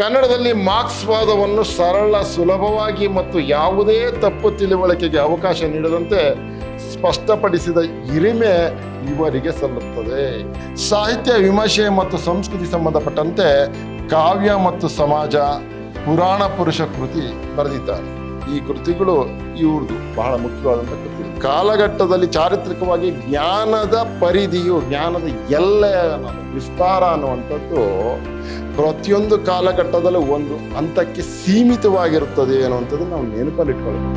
ಕನ್ನಡದಲ್ಲಿ ಮಾರ್ಕ್ಸ್ವಾದವನ್ನು ಸರಳ, ಸುಲಭವಾಗಿ ಮತ್ತು ಯಾವುದೇ ತಪ್ಪು ತಿಳುವಳಿಕೆಗೆ ಅವಕಾಶ ನೀಡದಂತೆ ಸ್ಪಷ್ಟಪಡಿಸಿದ ಹಿರಿಮೆ ಇವರಿಗೆ ಸಲ್ಲುತ್ತದೆ. ಸಾಹಿತ್ಯ ವಿಮರ್ಶೆ ಮತ್ತು ಸಂಸ್ಕೃತಿ ಸಂಬಂಧಪಟ್ಟಂತೆ ಕಾವ್ಯ ಮತ್ತು ಸಮಾಜ, ಪುರಾಣ ಪುರುಷ ಕೃತಿ ಬರೆದಿದ್ದಾರೆ. ಈ ಕೃತಿಗಳು ಇವ್ರದ್ದು ಬಹಳ ಮುಖ್ಯವಾದಂಥ ಕೃತಿ. ಕಾಲಘಟ್ಟದಲ್ಲಿ ಚಾರಿತ್ರಿಕವಾಗಿ ಜ್ಞಾನದ ಪರಿಧಿಯು, ಜ್ಞಾನದ ಎಲ್ಲೆ ವಿಸ್ತಾರ ಅನ್ನುವಂಥದ್ದು ಪ್ರತಿಯೊಂದು ಕಾಲಘಟ್ಟದಲ್ಲೂ ಒಂದು ಹಂತಕ್ಕೆ ಸೀಮಿತವಾಗಿರುತ್ತದೆ ಅನ್ನುವಂಥದ್ದು ನಾವು ನೆನಪಲ್ಲಿಟ್ಕೊಳ್ಬೇಕು.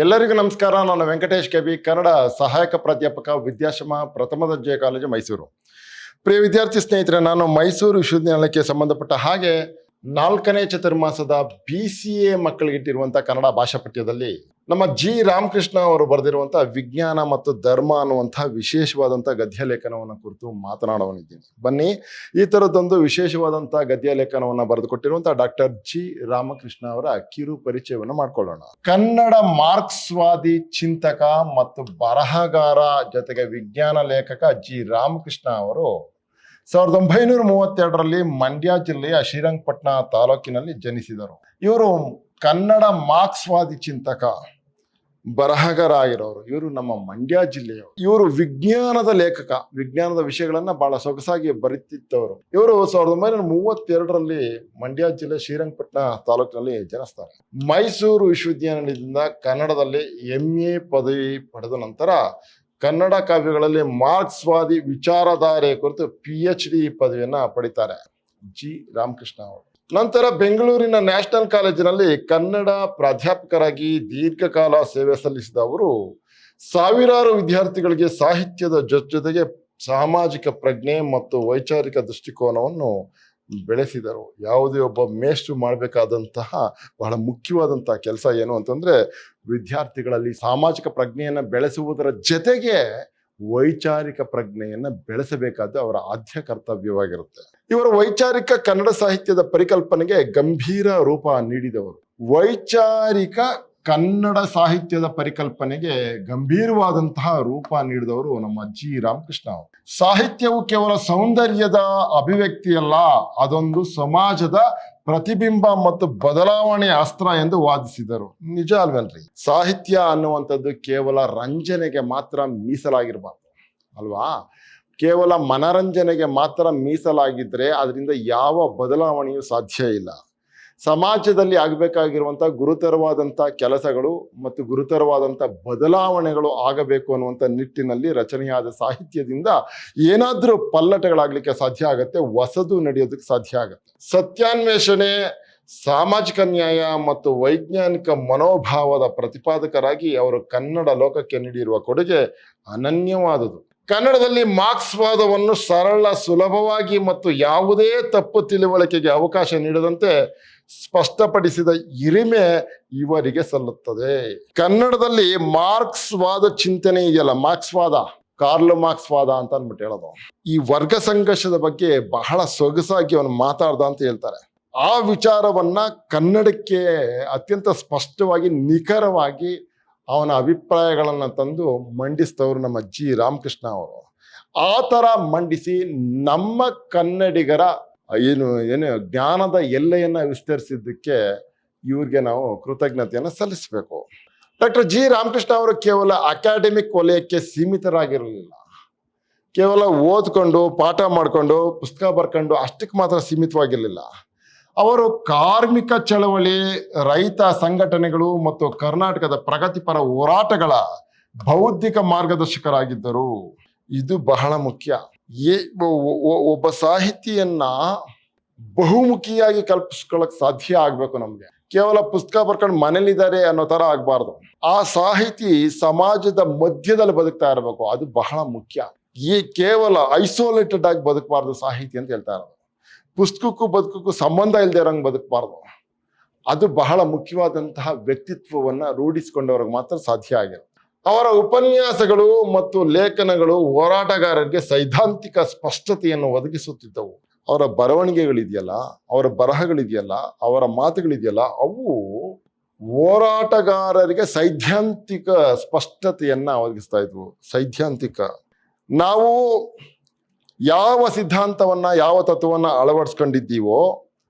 ಎಲ್ಲರಿಗೂ ನಮಸ್ಕಾರ. ನಾನು ವೆಂಕಟೇಶ್ ಕೆಬಿ, ಕನ್ನಡ ಸಹಾಯಕ ಪ್ರಾಧ್ಯಾಪಕ, ವಿದ್ಯಾಶ್ರಮ ಪ್ರಥಮ ದರ್ಜೆ ಕಾಲೇಜು ಮೈಸೂರು. ಪ್ರಿಯ ವಿದ್ಯಾರ್ಥಿ ಸ್ನೇಹಿತರೆ, ನಾನು ಮೈಸೂರು ವಿಶ್ವವಿದ್ಯಾನಿಲಯಕ್ಕೆ ಸಂಬಂಧಪಟ್ಟ ಹಾಗೆ 4ನೇ ಚತುರ್ಮಾಸದ BCA ಮಕ್ಕಳಿಗಿಟ್ಟಿರುವಂಥ ಕನ್ನಡ ಭಾಷಾ ಪಠ್ಯದಲ್ಲಿ ನಮ್ಮ ಜಿ ರಾಮಕೃಷ್ಣ ಅವರು ಬರೆದಿರುವಂಥ ವಿಜ್ಞಾನ ಮತ್ತು ಧರ್ಮ ಅನ್ನುವಂಥ ವಿಶೇಷವಾದಂಥ ಗದ್ಯ ಲೇಖನವನ್ನು ಕುರಿತು ಮಾತನಾಡವನಿದ್ದೀನಿ. ಬನ್ನಿ, ಈ ಥರದ್ದೊಂದು ವಿಶೇಷವಾದಂಥ ಗದ್ಯ ಲೇಖನವನ್ನು ಬರೆದುಕೊಟ್ಟಿರುವಂಥ ಡಾಕ್ಟರ್ ಜಿ ರಾಮಕೃಷ್ಣ ಅವರ ಕಿರು ಪರಿಚಯವನ್ನು ಮಾಡ್ಕೊಳ್ಳೋಣ. ಕನ್ನಡ ಮಾರ್ಕ್ಸ್ವಾದಿ ಚಿಂತಕ ಮತ್ತು ಬರಹಗಾರ ಜೊತೆಗೆ ವಿಜ್ಞಾನ ಲೇಖಕ ಜಿ ರಾಮಕೃಷ್ಣ ಅವರು 1932ರಲ್ಲಿ ಮಂಡ್ಯ ಜಿಲ್ಲೆಯ ಶ್ರೀರಂಗಪಟ್ಟಣ ತಾಲೂಕಿನಲ್ಲಿ ಜನಿಸಿದರು. ಇವರು ಕನ್ನಡ ಮಾರ್ಕ್ಸ್ವಾದಿ ಚಿಂತಕ, ಬರಹಗಾರ ಆಗಿರೋರು. ಇವರು ನಮ್ಮ ಮಂಡ್ಯ ಜಿಲ್ಲೆಯವರು. ಇವರು ವಿಜ್ಞಾನದ ಲೇಖಕ, ವಿಜ್ಞಾನದ ವಿಷಯಗಳನ್ನ ಬಹಳ ಸೊಗಸಾಗಿ ಬರೀತಿದ್ದವರು. ಇವರು 1932ರಲ್ಲಿ ಮಂಡ್ಯ ಜಿಲ್ಲೆ ಶ್ರೀರಂಗಪಟ್ಟಣ ತಾಲೂಕಿನಲ್ಲಿ ಜನಿಸ್ತಾರೆ. ಮೈಸೂರು ವಿಶ್ವವಿದ್ಯಾನಿಲಯದಿಂದ ಕನ್ನಡದಲ್ಲಿ MA ಪದವಿ ಪಡೆದ ನಂತರ ಕನ್ನಡ ಕಾವ್ಯಗಳಲ್ಲಿ ಮಾರ್ಕ್ಸ್ವಾದಿ ವಿಚಾರಧಾರೆ ಕುರಿತು PhD ಪದವಿಯನ್ನ ಪಡಿತಾರೆ ಜಿ ರಾಮಕೃಷ್ಣ ಅವರು. ನಂತರ ಬೆಂಗಳೂರಿನ ನ್ಯಾಷನಲ್ ಕಾಲೇಜಿನಲ್ಲಿ ಕನ್ನಡ ಪ್ರಾಧ್ಯಾಪಕರಾಗಿ ದೀರ್ಘಕಾಲ ಸೇವೆ ಸಲ್ಲಿಸಿದ ಅವರು ಸಾವಿರಾರು ವಿದ್ಯಾರ್ಥಿಗಳಿಗೆ ಸಾಹಿತ್ಯದ ಜೊತೆಗೆ ಸಾಮಾಜಿಕ ಪ್ರಜ್ಞೆ ಮತ್ತು ವೈಚಾರಿಕ ದೃಷ್ಟಿಕೋನವನ್ನು ಬೆಳೆಸಿದರು. ಯಾವುದೇ ಒಬ್ಬ ಮೇಷ್ಟ್ರು ಮಾಡಬೇಕಾದಂತಹ ಬಹಳ ಮುಖ್ಯವಾದಂತಹ ಕೆಲಸ ಏನು ಅಂತಂದ್ರೆ, ವಿದ್ಯಾರ್ಥಿಗಳಲ್ಲಿ ಸಾಮಾಜಿಕ ಪ್ರಜ್ಞೆಯನ್ನು ಬೆಳೆಸುವುದರ ಜೊತೆಗೆ ವೈಚಾರಿಕ ಪ್ರಜ್ಞೆಯನ್ನು ಬೆಳೆಸಬೇಕಾದ ಅವರ ಆದ್ಯ ಕರ್ತವ್ಯವಾಗಿರುತ್ತೆ. ಇವರ ವೈಚಾರಿಕ ಕನ್ನಡ ಸಾಹಿತ್ಯದ ಪರಿಕಲ್ಪನೆಗೆ ಗಂಭೀರ ರೂಪ ನೀಡಿದವರು. ವೈಚಾರಿಕ ಕನ್ನಡ ಸಾಹಿತ್ಯದ ಪರಿಕಲ್ಪನೆಗೆ ಗಂಭೀರವಾದಂತಹ ರೂಪ ನೀಡಿದವರು ನಮ್ಮ ಜಿ ರಾಮಕೃಷ್ಣ ಅವರು. ಸಾಹಿತ್ಯವು ಕೇವಲ ಸೌಂದರ್ಯದ ಅಭಿವ್ಯಕ್ತಿಯಲ್ಲ, ಅದೊಂದು ಸಮಾಜದ ಪ್ರತಿಬಿಂಬ ಮತ್ತು ಬದಲಾವಣೆಯ ಅಸ್ತ್ರ ಎಂದು ವಾದಿಸಿದರು. ನಿಜ ಅಲ್ವೇನ್ರಿ? ಸಾಹಿತ್ಯ ಅನ್ನುವಂಥದ್ದು ಕೇವಲ ರಂಜನೆಗೆ ಮಾತ್ರ ಮೀಸಲಾಗಿರ್ಬಾರ್ದು ಅಲ್ವಾ? ಕೇವಲ ಮನರಂಜನೆಗೆ ಮಾತ್ರ ಮೀಸಲಾಗಿದ್ರೆ ಅದರಿಂದ ಯಾವ ಬದಲಾವಣೆಯೂ ಸಾಧ್ಯ ಇಲ್ಲ. ಸಮಾಜದಲ್ಲಿ ಆಗಬೇಕಾಗಿರುವಂಥ ಗುರುತರವಾದಂಥ ಕೆಲಸಗಳು ಮತ್ತು ಗುರುತರವಾದಂಥ ಬದಲಾವಣೆಗಳು ಆಗಬೇಕು ಅನ್ನುವಂಥ ನಿಟ್ಟಿನಲ್ಲಿ ರಚನೆಯಾದ ಸಾಹಿತ್ಯದಿಂದ ಏನಾದರೂ ಪಲ್ಲಟಗಳಾಗಲಿಕ್ಕೆ ಸಾಧ್ಯ ಆಗುತ್ತೆ, ಹೊಸದು ನಡೆಯೋದಕ್ಕೆ ಸಾಧ್ಯ ಆಗುತ್ತೆ. ಸತ್ಯಾನ್ವೇಷಣೆ, ಸಾಮಾಜಿಕ ನ್ಯಾಯ ಮತ್ತು ವೈಜ್ಞಾನಿಕ ಮನೋಭಾವದ ಪ್ರತಿಪಾದಕರಾಗಿ ಅವರು ಕನ್ನಡ ಲೋಕಕ್ಕೆ ನೀಡಿರುವ ಕೊಡುಗೆ ಅನನ್ಯವಾದುದು. ಕನ್ನಡದಲ್ಲಿ ಮಾರ್ಕ್ಸ್ವಾದವನ್ನು ಸರಳ, ಸುಲಭವಾಗಿ ಮತ್ತು ಯಾವುದೇ ತಪ್ಪು ತಿಳುವಳಿಕೆಗೆ ಅವಕಾಶ ನೀಡದಂತೆ ಸ್ಪಷ್ಟಪಡಿಸಿದ ಹಿರಿಮೆ ಇವರಿಗೆ ಸಲ್ಲುತ್ತದೆ. ಕನ್ನಡದಲ್ಲಿ ಮಾರ್ಕ್ಸ್ವಾದ ಚಿಂತನೆ ಇದೆಯಲ್ಲ, ಮಾರ್ಕ್ಸ್ವಾದ, ಕಾರ್ಲ್ ಮಾರ್ಕ್ಸ್ವಾದ ಅಂತ ಅಂದ್ಬಿಟ್ಟು ಹೇಳೋದು, ಈ ವರ್ಗ ಸಂಘರ್ಷದ ಬಗ್ಗೆ ಬಹಳ ಸೊಗಸಾಗಿ ಅವನು ಮಾತಾಡ್ದ ಅಂತ ಹೇಳ್ತಾರೆ. ಆ ವಿಚಾರವನ್ನ ಕನ್ನಡಕ್ಕೆ ಅತ್ಯಂತ ಸ್ಪಷ್ಟವಾಗಿ, ನಿಖರವಾಗಿ ಅವನ ಅಭಿಪ್ರಾಯಗಳನ್ನ ತಂದು ಮಂಡಿಸಿದವರು ನಮ್ಮ ಜಿ ರಾಮಕೃಷ್ಣ ಅವರು. ಆ ಥರ ಮಂಡಿಸಿ ನಮ್ಮ ಕನ್ನಡಿಗರ ಏನು ಜ್ಞಾನದ ಎಲ್ಲೆಯನ್ನ ವಿಸ್ತರಿಸಿದ್ದಕ್ಕೆ ಇವ್ರಿಗೆ ನಾವು ಕೃತಜ್ಞತೆಯನ್ನು ಸಲ್ಲಿಸಬೇಕು. ಡಾಕ್ಟರ್ ಜಿ ರಾಮಕೃಷ್ಣ ಅವರು ಕೇವಲ ಅಕಾಡೆಮಿಕ್ ವಲಯಕ್ಕೆ ಸೀಮಿತರಾಗಿರಲಿಲ್ಲ. ಕೇವಲ ಓದ್ಕೊಂಡು ಪಾಠ ಮಾಡಿಕೊಂಡು ಪುಸ್ತಕ ಬರ್ಕೊಂಡು ಅಷ್ಟಕ್ಕೆ ಮಾತ್ರ ಸೀಮಿತವಾಗಿರಲಿಲ್ಲ. ಅವರು ಕಾರ್ಮಿಕ ಚಳವಳಿ, ರೈತ ಸಂಘಟನೆಗಳು ಮತ್ತು ಕರ್ನಾಟಕದ ಪ್ರಗತಿಪರ ಹೋರಾಟಗಳ ಬೌದ್ಧಿಕ ಮಾರ್ಗದರ್ಶಕರಾಗಿದ್ದರು. ಇದು ಬಹಳ ಮುಖ್ಯ. ಒಬ್ಬ ಸಾಹಿತಿಯನ್ನ ಬಹುಮುಖಿಯಾಗಿ ಕಲ್ಪಿಸ್ಕೊಳ್ಳಕ್ ಸಾಧ್ಯ ಆಗ್ಬೇಕು. ನಮ್ಗೆ ಕೇವಲ ಪುಸ್ತಕ ಬರ್ಕೊಂಡು ಮನೇಲಿದ್ದಾರೆ ಅನ್ನೋ ತರ ಆಗ್ಬಾರ್ದು. ಆ ಸಾಹಿತಿ ಸಮಾಜದ ಮಧ್ಯದಲ್ಲಿ ಬದುಕ್ತಾ ಇರಬೇಕು. ಅದು ಬಹಳ ಮುಖ್ಯ. ಕೇವಲ ಐಸೋಲೇಟೆಡ್ ಆಗಿ ಬದುಕಬಾರ್ದು ಸಾಹಿತಿ ಅಂತ ಹೇಳ್ತಾ ಇರೋದು. ಪುಸ್ತಕಕ್ಕೂ ಬದುಕಕ್ಕೂ ಸಂಬಂಧ ಇಲ್ಲದೆ ಇರೋಂಗೆ ಬದುಕಬಾರ್ದು. ಅದು ಬಹಳ ಮುಖ್ಯವಾದಂತಹ ವ್ಯಕ್ತಿತ್ವವನ್ನ ರೂಢಿಸಿಕೊಂಡವ್ರಿಗೆ ಮಾತ್ರ ಸಾಧ್ಯ ಆಗಿರುತ್ತೆ. ಅವರ ಉಪನ್ಯಾಸಗಳು ಮತ್ತು ಲೇಖನಗಳು ಹೋರಾಟಗಾರರಿಗೆ ಸೈದ್ಧಾಂತಿಕ ಸ್ಪಷ್ಟತೆಯನ್ನು ಒದಗಿಸುತ್ತಿದ್ದವು. ಅವರ ಬರವಣಿಗೆಗಳಿದೆಯಲ್ಲ, ಅವರ ಬರಹಗಳಿದೆಯಲ್ಲ, ಅವರ ಮಾತುಗಳಿದೆಯಲ್ಲ, ಅವು ಹೋರಾಟಗಾರರಿಗೆ ಸೈದ್ಧಾಂತಿಕ ಸ್ಪಷ್ಟತೆಯನ್ನ ಒದಗಿಸ್ತಾ ಇದ್ವು. ಸೈದ್ಧಾಂತಿಕ. ನಾವು ಯಾವ ಸಿದ್ಧಾಂತವನ್ನ ಯಾವ ತತ್ವವನ್ನ ಅಳವಡಿಸ್ಕೊಂಡಿದ್ದೀವೋ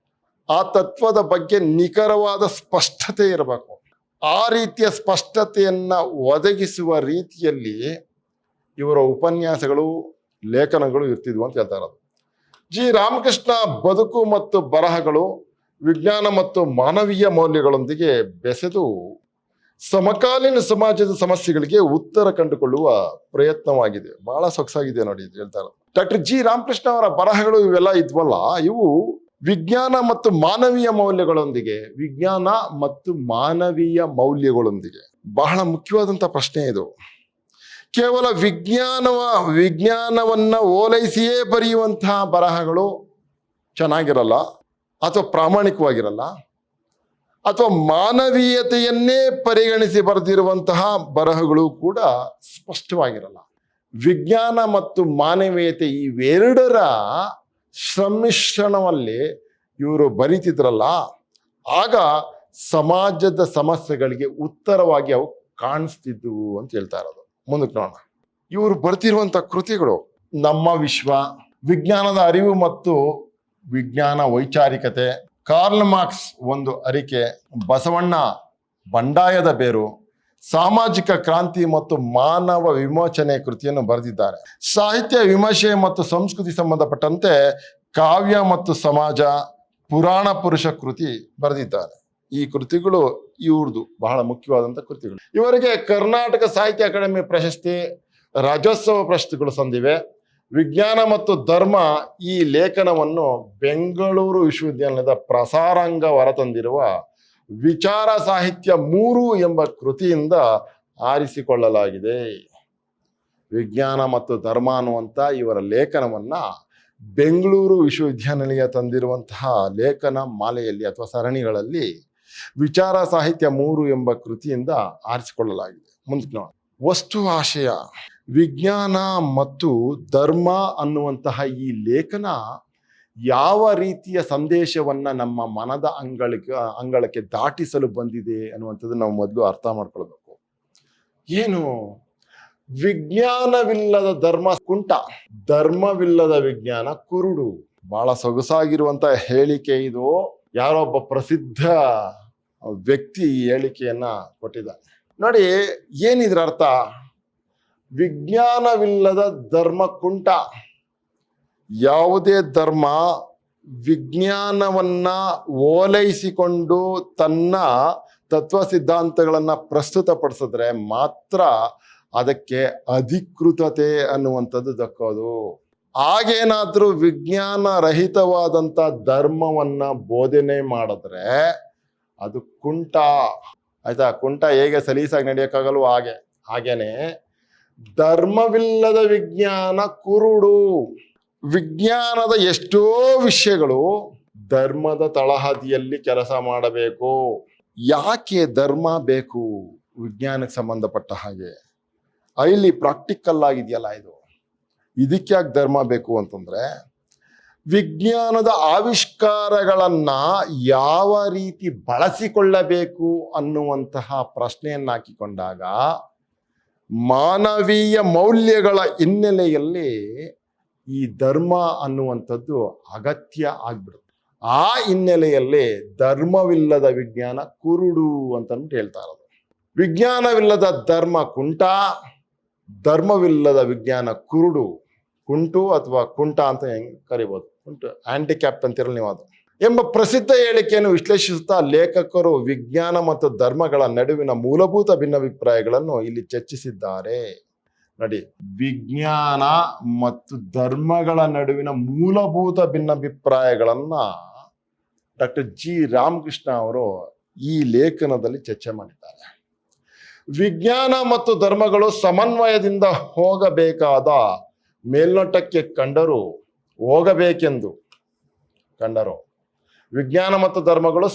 ಆ ತತ್ವದ ಬಗ್ಗೆ ನಿಖರವಾದ ಸ್ಪಷ್ಟತೆ ಇರಬೇಕು. ಆ ರೀತಿಯ ಸ್ಪಷ್ಟತೆಯನ್ನ ಒದಗಿಸುವ ರೀತಿಯಲ್ಲಿ ಇವರ ಉಪನ್ಯಾಸಗಳು, ಲೇಖನಗಳು ಇರ್ತಿದ್ವು ಅಂತ ಹೇಳ್ತಾ ಇರೋದು. ಜಿ ರಾಮಕೃಷ್ಣ ಬದುಕು ಮತ್ತು ಬರಹಗಳು ವಿಜ್ಞಾನ ಮತ್ತು ಮಾನವೀಯ ಮೌಲ್ಯಗಳೊಂದಿಗೆ ಬೆಸೆದು ಸಮಕಾಲೀನ ಸಮಾಜದ ಸಮಸ್ಯೆಗಳಿಗೆ ಉತ್ತರ ಕಂಡುಕೊಳ್ಳುವ ಪ್ರಯತ್ನವಾಗಿದೆ. ಬಹಳ ಸೊಗಸಾಗಿದೆ ನೋಡಿ ಇದು ಹೇಳ್ತಾ ಇರೋದು. ಡಾಕ್ಟರ್ ಜಿ ರಾಮಕೃಷ್ಣ ಅವರ ಬರಹಗಳು ಇವೆಲ್ಲ ಇದ್ವಲ್ಲ, ಇವು ವಿಜ್ಞಾನ ಮತ್ತು ಮಾನವೀಯ ಮೌಲ್ಯಗಳೊಂದಿಗೆ, ವಿಜ್ಞಾನ ಮತ್ತು ಮಾನವೀಯ ಮೌಲ್ಯಗಳೊಂದಿಗೆ ಬಹಳ ಮುಖ್ಯವಾದಂಥ ಪ್ರಶ್ನೆ ಇದು. ಕೇವಲ ವಿಜ್ಞಾನವನ್ನ ಓಲೈಸಿಯೇ ಬರೆಯುವಂತಹ ಬರಹಗಳು ಚೆನ್ನಾಗಿರಲ್ಲ, ಅಥವಾ ಪ್ರಾಮಾಣಿಕವಾಗಿರಲ್ಲ, ಅಥವಾ ಮಾನವೀಯತೆಯನ್ನೇ ಪರಿಗಣಿಸಿ ಬರೆದಿರುವಂತಹ ಬರಹಗಳು ಕೂಡ ಸ್ಪಷ್ಟವಾಗಿರಲ್ಲ. ವಿಜ್ಞಾನ ಮತ್ತು ಮಾನವೀಯತೆ ಇವೆರಡರ ಸಮ್ಮಿಶ್ರಣದಲ್ಲಿ ಇವರು ಬರೀತಿದ್ರಲ್ಲ, ಆಗ ಸಮಾಜದ ಸಮಸ್ಯೆಗಳಿಗೆ ಉತ್ತರವಾಗಿ ಅವು ಕಾಣಿಸ್ತಿದ್ವು ಅಂತ ಹೇಳ್ತಾ ಇರೋದು. ಮುಂದಕ್ಕೆ ನೋಡೋಣ. ಇವರು ಬರ್ತಿರುವಂತ ಕೃತಿಗಳು ನಮ್ಮ ವಿಶ್ವ, ವಿಜ್ಞಾನದ ಅರಿವು ಮತ್ತು ವಿಜ್ಞಾನ ವೈಚಾರಿಕತೆ, ಕಾರ್ಲ್ ಮಾರ್ಕ್ಸ್ ಒಂದು ಅರಿಕೆ, ಬಸವಣ್ಣ ಬಂಡಾಯದ ಬೇರು, ಸಾಮಾಜಿಕ ಕ್ರಾಂತಿ ಮತ್ತು ಮಾನವ ವಿಮೋಚನೆ ಕೃತಿಯನ್ನು ಬರೆದಿದ್ದಾರೆ. ಸಾಹಿತ್ಯ ವಿಮರ್ಶೆ ಮತ್ತು ಸಂಸ್ಕೃತಿ ಸಂಬಂಧಪಟ್ಟಂತೆ ಕಾವ್ಯ ಮತ್ತು ಸಮಾಜ, ಪುರಾಣ ಪುರುಷ ಕೃತಿ ಬರೆದಿದ್ದಾರೆ. ಈ ಕೃತಿಗಳು ಇವ್ರದ್ದು ಬಹಳ ಮುಖ್ಯವಾದಂಥ ಕೃತಿಗಳು. ಇವರಿಗೆ ಕರ್ನಾಟಕ ಸಾಹಿತ್ಯ ಅಕಾಡೆಮಿ ಪ್ರಶಸ್ತಿ, ರಾಜ್ಯೋತ್ಸವ ಪ್ರಶಸ್ತಿಗಳು ಸಂದಿವೆ. ವಿಜ್ಞಾನ ಮತ್ತು ಧರ್ಮ ಈ ಲೇಖನವನ್ನು ಬೆಂಗಳೂರು ವಿಶ್ವವಿದ್ಯಾಲಯದ ಪ್ರಸಾರಾಂಗ ಹೊರತಂದಿರುವ ವಿಚಾರ ಸಾಹಿತ್ಯ 3 ಎಂಬ ಕೃತಿಯಿಂದ ಆರಿಸಿಕೊಳ್ಳಲಾಗಿದೆ. ವಿಜ್ಞಾನ ಮತ್ತು ಧರ್ಮ ಅನ್ನುವಂಥ ಇವರ ಲೇಖನವನ್ನ ಬೆಂಗಳೂರು ವಿಶ್ವವಿದ್ಯಾನಿಲಯ ತಂದಿರುವಂತಹ ಲೇಖನ ಮಾಲೆಯಲ್ಲಿ ಅಥವಾ ಸರಣಿಗಳಲ್ಲಿ ವಿಚಾರ ಸಾಹಿತ್ಯ 3 ಎಂಬ ಕೃತಿಯಿಂದ ಆರಿಸಿಕೊಳ್ಳಲಾಗಿದೆ. ಮುಂದಕ್ಕೆ ನೋಡಿ. ವಸ್ತು ಆಶಯ, ವಿಜ್ಞಾನ ಮತ್ತು ಧರ್ಮ ಅನ್ನುವಂತಹ ಈ ಲೇಖನ ಯಾವ ರೀತಿಯ ಸಂದೇಶವನ್ನ ನಮ್ಮ ಮನದ ಅಂಗಳಕ್ಕೆ ದಾಟಿಸಲು ಬಂದಿದೆ ಅನ್ನುವಂಥದ್ದು ನಾವು ಮೊದಲು ಅರ್ಥ ಮಾಡ್ಕೊಳ್ಬೇಕು. ಏನು? ವಿಜ್ಞಾನವಿಲ್ಲದ ಧರ್ಮ ಕುಂಟ, ಧರ್ಮವಿಲ್ಲದ ವಿಜ್ಞಾನ ಕುರುಡು. ಬಹಳ ಸೊಗಸಾಗಿರುವಂತ ಹೇಳಿಕೆ ಇದು. ಯಾರೊಬ್ಬ ಪ್ರಸಿದ್ಧ ವ್ಯಕ್ತಿ ಈ ಹೇಳಿಕೆಯನ್ನ ಕೊಟ್ಟಿದ್ದಾನೆ ನೋಡಿ. ಏನಿದ್ರ ಅರ್ಥ? ವಿಜ್ಞಾನವಿಲ್ಲದ ಧರ್ಮ ಕುಂಟ. ಯಾವುದೇ ಧರ್ಮ ವಿಜ್ಞಾನವನ್ನ ಓಲೈಸಿಕೊಂಡು ತನ್ನ ತತ್ವ ಸಿದ್ಧಾಂತಗಳನ್ನ ಪ್ರಸ್ತುತಪಡಿಸಿದ್ರೆ ಮಾತ್ರ ಅದಕ್ಕೆ ಅಧಿಕೃತತೆ ಅನ್ನುವಂಥದ್ದು ದಕ್ಕೋದು. ಹಾಗೇನಾದ್ರೂ ವಿಜ್ಞಾನ ರಹಿತವಾದಂಥ ಧರ್ಮವನ್ನ ಬೋಧನೆ ಮಾಡಿದ್ರೆ ಅದು ಕುಂಟ. ಆಯ್ತಾ? ಕುಂಟ ಹೇಗೆ ಸಲೀಸಾಗಿ ನಡೆಯೋಕ್ಕಾಗಲ್ವೋ ಹಾಗೇನೆ ಧರ್ಮವಿಲ್ಲದ ವಿಜ್ಞಾನ ಕುರುಡು. ವಿಜ್ಞಾನದ ಎಷ್ಟೋ ವಿಷಯಗಳು ಧರ್ಮದ ತಳಹದಿಯಲ್ಲಿ ಕೆಲಸ ಮಾಡಬೇಕು. ಯಾಕೆ ಧರ್ಮ ಬೇಕು ವಿಜ್ಞಾನಕ್ಕೆ ಸಂಬಂಧಪಟ್ಟ ಹಾಗೆ? ಇಲ್ಲಿ ಪ್ರಾಕ್ಟಿಕಲ್ ಆಗಿದೆಯಲ್ಲ ಇದು. ಇದಕ್ಕೆ ಯಾಕೆ ಧರ್ಮ ಬೇಕು ಅಂತಂದ್ರೆ, ವಿಜ್ಞಾನದ ಆವಿಷ್ಕಾರಗಳನ್ನ ಯಾವ ರೀತಿ ಬಳಸಿಕೊಳ್ಳಬೇಕು ಅನ್ನುವಂತಹ ಪ್ರಶ್ನೆಯನ್ನ ಹಾಕಿಕೊಂಡಾಗ ಮಾನವೀಯ ಮೌಲ್ಯಗಳ ಹಿನ್ನೆಲೆಯಲ್ಲಿ ಈ ಧರ್ಮ ಅನ್ನುವಂಥದ್ದು ಅಗತ್ಯ ಆಗ್ಬಿಡುತ್ತೆ. ಆ ಹಿನ್ನೆಲೆಯಲ್ಲಿ ಧರ್ಮವಿಲ್ಲದ ವಿಜ್ಞಾನ ಕುರುಡು ಅಂತ ಹೇಳ್ತಾ ಇರೋದು. ವಿಜ್ಞಾನವಿಲ್ಲದ ಧರ್ಮ ಕುಂಟ, ಧರ್ಮವಿಲ್ಲದ ವಿಜ್ಞಾನ ಕುರುಡು. ಕುಂಟು ಅಥವಾ ಕುಂಟ ಅಂತ ಹೆಂಗ್ ಕರಿಬೋದು, ಕುಂಟು ಹ್ಯಾಂಡಿಕ್ಯಾಪ್ಟ್ ಅಂತಿರಲ್ಲ ನೀವು ಅದು ಎಂಬ ಪ್ರಸಿದ್ಧ ಹೇಳಿಕೆಯನ್ನು ವಿಶ್ಲೇಷಿಸುತ್ತಾ ಲೇಖಕರು ವಿಜ್ಞಾನ ಮತ್ತು ಧರ್ಮಗಳ ನಡುವಿನ ಮೂಲಭೂತ ಭಿನ್ನಾಭಿಪ್ರಾಯಗಳನ್ನು ಇಲ್ಲಿ ಚರ್ಚಿಸಿದ್ದಾರೆ. ನೋಡಿ, ವಿಜ್ಞಾನ ಮತ್ತು ಧರ್ಮಗಳ ನಡುವಿನ ಮೂಲಭೂತ ಭಿನ್ನಾಭಿಪ್ರಾಯಗಳನ್ನ ಡಾಕ್ಟರ್ ಜಿ ರಾಮಕೃಷ್ಣ ಅವರು ಈ ಲೇಖನದಲ್ಲಿ ಚರ್ಚೆ ಮಾಡಿದ್ದಾರೆ. ವಿಜ್ಞಾನ ಮತ್ತು ಧರ್ಮಗಳು ಸಮನ್ವಯದಿಂದ ಹೋಗಬೇಕಾದ ಮೇಲ್ನೋಟಕ್ಕೆ ಹೋಗಬೇಕೆಂದು ಕಂಡರು. ವಿಜ್ಞಾನ ಮತ್ತು ಧರ್ಮಗಳು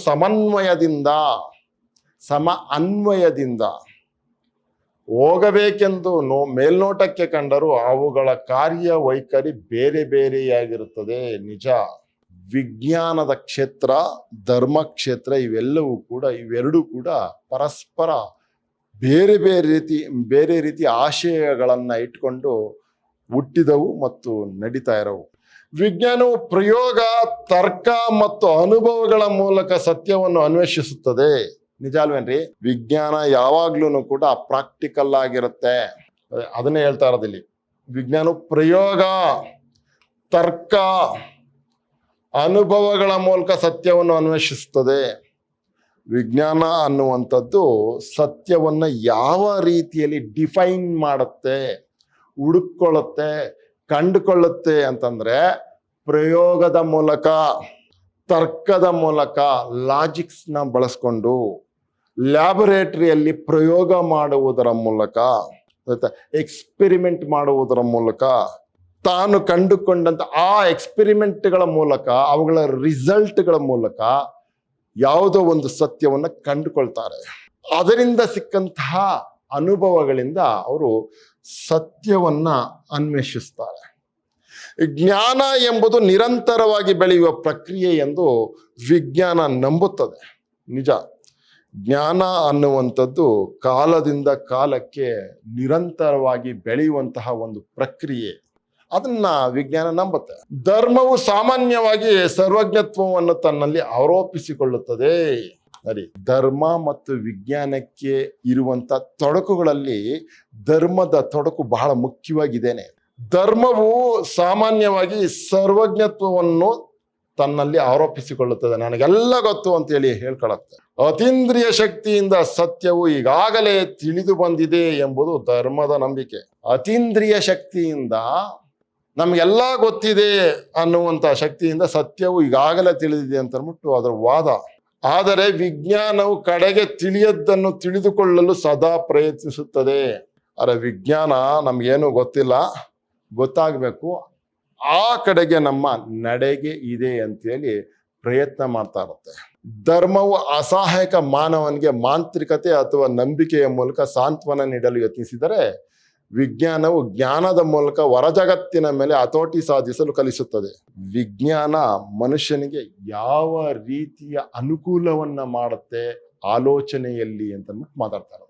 ಅನ್ವಯದಿಂದ ಹೋಗಬೇಕೆಂದು ಮೇಲ್ನೋಟಕ್ಕೆ ಕಂಡರೂ ಅವುಗಳ ಕಾರ್ಯವೈಖರಿ ಬೇರೆ ಬೇರೆಯಾಗಿರುತ್ತದೆ. ನಿಜ. ವಿಜ್ಞಾನದ ಕ್ಷೇತ್ರ, ಧರ್ಮ ಕ್ಷೇತ್ರ ಇವೆರಡೂ ಕೂಡ ಪರಸ್ಪರ ಬೇರೆ ಬೇರೆ ರೀತಿ ಆಶಯಗಳನ್ನ ಇಟ್ಕೊಂಡು ಹುಟ್ಟಿದವು ಮತ್ತು ನಡೀತಾ ಇರವು. ವಿಜ್ಞಾನವು ಪ್ರಯೋಗ, ತರ್ಕ ಮತ್ತು ಅನುಭವಗಳ ಮೂಲಕ ಸತ್ಯವನ್ನು ಅನ್ವೇಷಿಸುತ್ತದೆ. ನಿಜ ಅಲ್ವೇನ್ರಿ? ವಿಜ್ಞಾನ ಯಾವಾಗ್ಲೂ ಕೂಡ ಪ್ರಾಕ್ಟಿಕಲ್ ಆಗಿರುತ್ತೆ. ಅದನ್ನೇ ಹೇಳ್ತಾ ಇರೋದಿಲ್ಲಿ. ವಿಜ್ಞಾನವು ಪ್ರಯೋಗ, ತರ್ಕ, ಅನುಭವಗಳ ಮೂಲಕ ಸತ್ಯವನ್ನು ಅನ್ವೇಷಿಸುತ್ತದೆ. ವಿಜ್ಞಾನ ಅನ್ನುವಂಥದ್ದು ಸತ್ಯವನ್ನ ಯಾವ ರೀತಿಯಲ್ಲಿ ಡಿಫೈನ್ ಮಾಡುತ್ತೆ, ಹುಡುಕೊಳ್ಳುತ್ತೆ, ಕಂಡುಕೊಳ್ಳುತ್ತೆ ಅಂತಂದ್ರೆ ಪ್ರಯೋಗದ ಮೂಲಕ, ತರ್ಕದ ಮೂಲಕ, ಲಾಜಿಕ್ಸ್ನ ಬಳಸ್ಕೊಂಡು, ಲ್ಯಾಬೊರೇಟರಿಯಲ್ಲಿ ಪ್ರಯೋಗ ಮಾಡುವುದರ ಮೂಲಕ, ಎಕ್ಸ್ಪೆರಿಮೆಂಟ್ ಮಾಡುವುದರ ಮೂಲಕ, ತಾನು ಕಂಡುಕೊಂಡಂತ ಆ ಎಕ್ಸ್ಪೆರಿಮೆಂಟ್ಗಳ ಮೂಲಕ, ಅವುಗಳ ರಿಸಲ್ಟ್ಗಳ ಮೂಲಕ ಯಾವುದೋ ಒಂದು ಸತ್ಯವನ್ನ ಕಂಡುಕೊಳ್ತಾರೆ. ಅದರಿಂದ ಸಿಕ್ಕಂತಹ ಅನುಭವಗಳಿಂದ ಅವರು ಸತ್ಯವನ್ನ ಅನ್ವೇಷಿಸ್ತಾರೆ. ಜ್ಞಾನ ಎಂಬುದು ನಿರಂತರವಾಗಿ ಬೆಳೆಯುವ ಪ್ರಕ್ರಿಯೆ ಎಂದು ವಿಜ್ಞಾನ ನಂಬುತ್ತದೆ. ನಿಜ, ಜ್ಞಾನ ಅನ್ನುವಂಥದ್ದು ಕಾಲದಿಂದ ಕಾಲಕ್ಕೆ ನಿರಂತರವಾಗಿ ಬೆಳೆಯುವಂತಹ ಒಂದು ಪ್ರಕ್ರಿಯೆ. ಅದನ್ನ ವಿಜ್ಞಾನ ನಂಬುತ್ತೆ. ಧರ್ಮವು ಸಾಮಾನ್ಯವಾಗಿ ಸರ್ವಜ್ಞತ್ವವನ್ನು ತನ್ನಲ್ಲಿ ಆರೋಪಿಸಿಕೊಳ್ಳುತ್ತದೆ. ಸರಿ, ಧರ್ಮ ಮತ್ತು ವಿಜ್ಞಾನಕ್ಕೆ ಇರುವಂತ ತೊಡಕುಗಳಲ್ಲಿ ಧರ್ಮದ ತೊಡಕು ಬಹಳ ಮುಖ್ಯವಾಗಿದ್ದೇನೆ. ಧರ್ಮವು ಸಾಮಾನ್ಯವಾಗಿ ಸರ್ವಜ್ಞತ್ವವನ್ನು ತನ್ನಲ್ಲಿ ಆರೋಪಿಸಿಕೊಳ್ಳುತ್ತದೆ. ನನಗೆಲ್ಲ ಗೊತ್ತು ಅಂತೇಳಿ ಹೇಳ್ಕೊಳ್ಳುತ್ತೆ. ಅತೀಂದ್ರಿಯ ಶಕ್ತಿಯಿಂದ ಸತ್ಯವು ಈಗಾಗಲೇ ತಿಳಿದು ಬಂದಿದೆ ಎಂಬುದು ಧರ್ಮದ ನಂಬಿಕೆ. ಅತೀಂದ್ರಿಯ ಶಕ್ತಿಯಿಂದ ನಮ್ಗೆಲ್ಲ ಗೊತ್ತಿದೆ ಅನ್ನುವಂಥ ಶಕ್ತಿಯಿಂದ ಸತ್ಯವು ಈಗಾಗಲೇ ತಿಳಿದಿದೆ ಅಂತ ಅಂದ್ಬಿಟ್ಟು ಅದರ ವಾದ. ಆದರೆ ವಿಜ್ಞಾನವು ಕಡೆಗೆ ತಿಳಿಯದ್ದನ್ನು ತಿಳಿದುಕೊಳ್ಳಲು ಸದಾ ಪ್ರಯತ್ನಿಸುತ್ತದೆ. ಆದರೆ ವಿಜ್ಞಾನ ನಮ್ಗೇನು ಗೊತ್ತಿಲ್ಲ, ಗೊತ್ತಾಗಬೇಕು, ಆ ಕಡೆಗೆ ನಮ್ಮ ನಡೆಗೆ ಇದೆ ಅಂತೇಳಿ ಪ್ರಯತ್ನ ಮಾಡ್ತಾ ಇರುತ್ತೆ. ಧರ್ಮವು ಅಸಹಾಯಕ ಮಾನವನಿಗೆ ಮಾಂತ್ರಿಕತೆ ಅಥವಾ ನಂಬಿಕೆಯ ಮೂಲಕ ಸಾಂತ್ವನ ನೀಡಲು ಯತ್ನಿಸಿದರೆ, ವಿಜ್ಞಾನವು ಜ್ಞಾನದ ಮೂಲಕ ಹೊರಜಗತ್ತಿನ ಮೇಲೆ ಹತೋಟಿ ಸಾಧಿಸಲು ಕಲಿಸುತ್ತದೆ. ವಿಜ್ಞಾನ ಮನುಷ್ಯನಿಗೆ ಯಾವ ರೀತಿಯ ಅನುಕೂಲವನ್ನ ಮಾಡುತ್ತೆ ಆಲೋಚನೆಯಲ್ಲಿ ಅಂತ ಮಾತಾಡ್ತಾರೆ.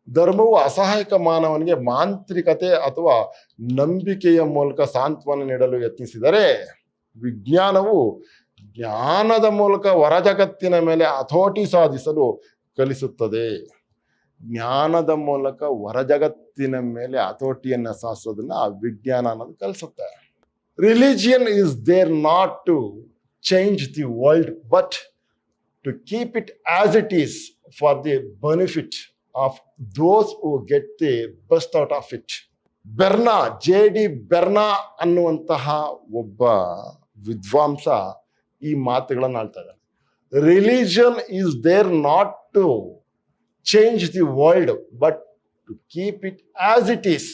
ಧರ್ಮವು ಅಸಹಾಯಕ ಮಾನವನಿಗೆ ಮಾಂತ್ರಿಕತೆ ಅಥವಾ ನಂಬಿಕೆಯ ಮೂಲಕ ಸಾಂತ್ವನ ನೀಡಲು ಯತ್ನಿಸಿದರೆ, ವಿಜ್ಞಾನವು ಜ್ಞಾನದ ಮೂಲಕ ಹೊರಜಗತ್ತಿನ ಮೇಲೆ ಹತೋಟಿ ಸಾಧಿಸಲು ಕಲಿಸುತ್ತದೆ. ಜ್ಞಾನದ ಮೂಲಕ ಹೊರಜಗತ್ತಿನ ಮೇಲೆ ಹತೋಟಿಯನ್ನ ಸಾಧಿಸೋದನ್ನ ವಿಜ್ಞಾನ ಅನ್ನೋದು ಕಲಿಸುತ್ತೆ. Religion is there not to change the world but to keep it as it is for the benefit of those who get the best out of it. Bernal, JD Bernal ಅನ್ನುವಂತಹ ಒಬ್ಬ ವಿದ್ವಾಂಸ ಈ ಮಾತುಗಳನ್ನು ಆಳ್ತಾ ಇದ್ದಾರೆ. Religion is there not to change the world but to keep it as it is.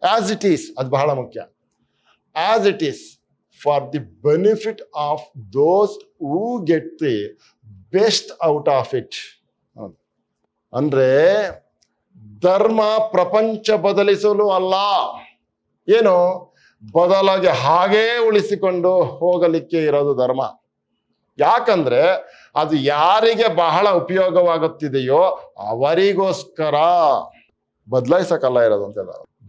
As it is ಅದು ಬಹಳ ಮುಖ್ಯ. As it is for the benefit of those who get the best out of it. ಅಂದ್ರೆ ಧರ್ಮ ಪ್ರಪಂಚ ಬದಲಿಸಲು ಅಲ್ಲ, ಏನು ಬದಲಾಗಿ ಹಾಗೇ ಉಳಿಸಿಕೊಂಡು ಹೋಗಲಿಕ್ಕೆ ಇರೋದು ಧರ್ಮ. ಯಾಕಂದ್ರೆ ಅದು ಯಾರಿಗೆ ಬಹಳ ಉಪಯೋಗವಾಗುತ್ತಿದೆಯೋ ಅವರಿಗೋಸ್ಕರ, ಬದಲಾಯಿಸಕ್ಕಲ್ಲ ಇರೋದು ಅಂತ.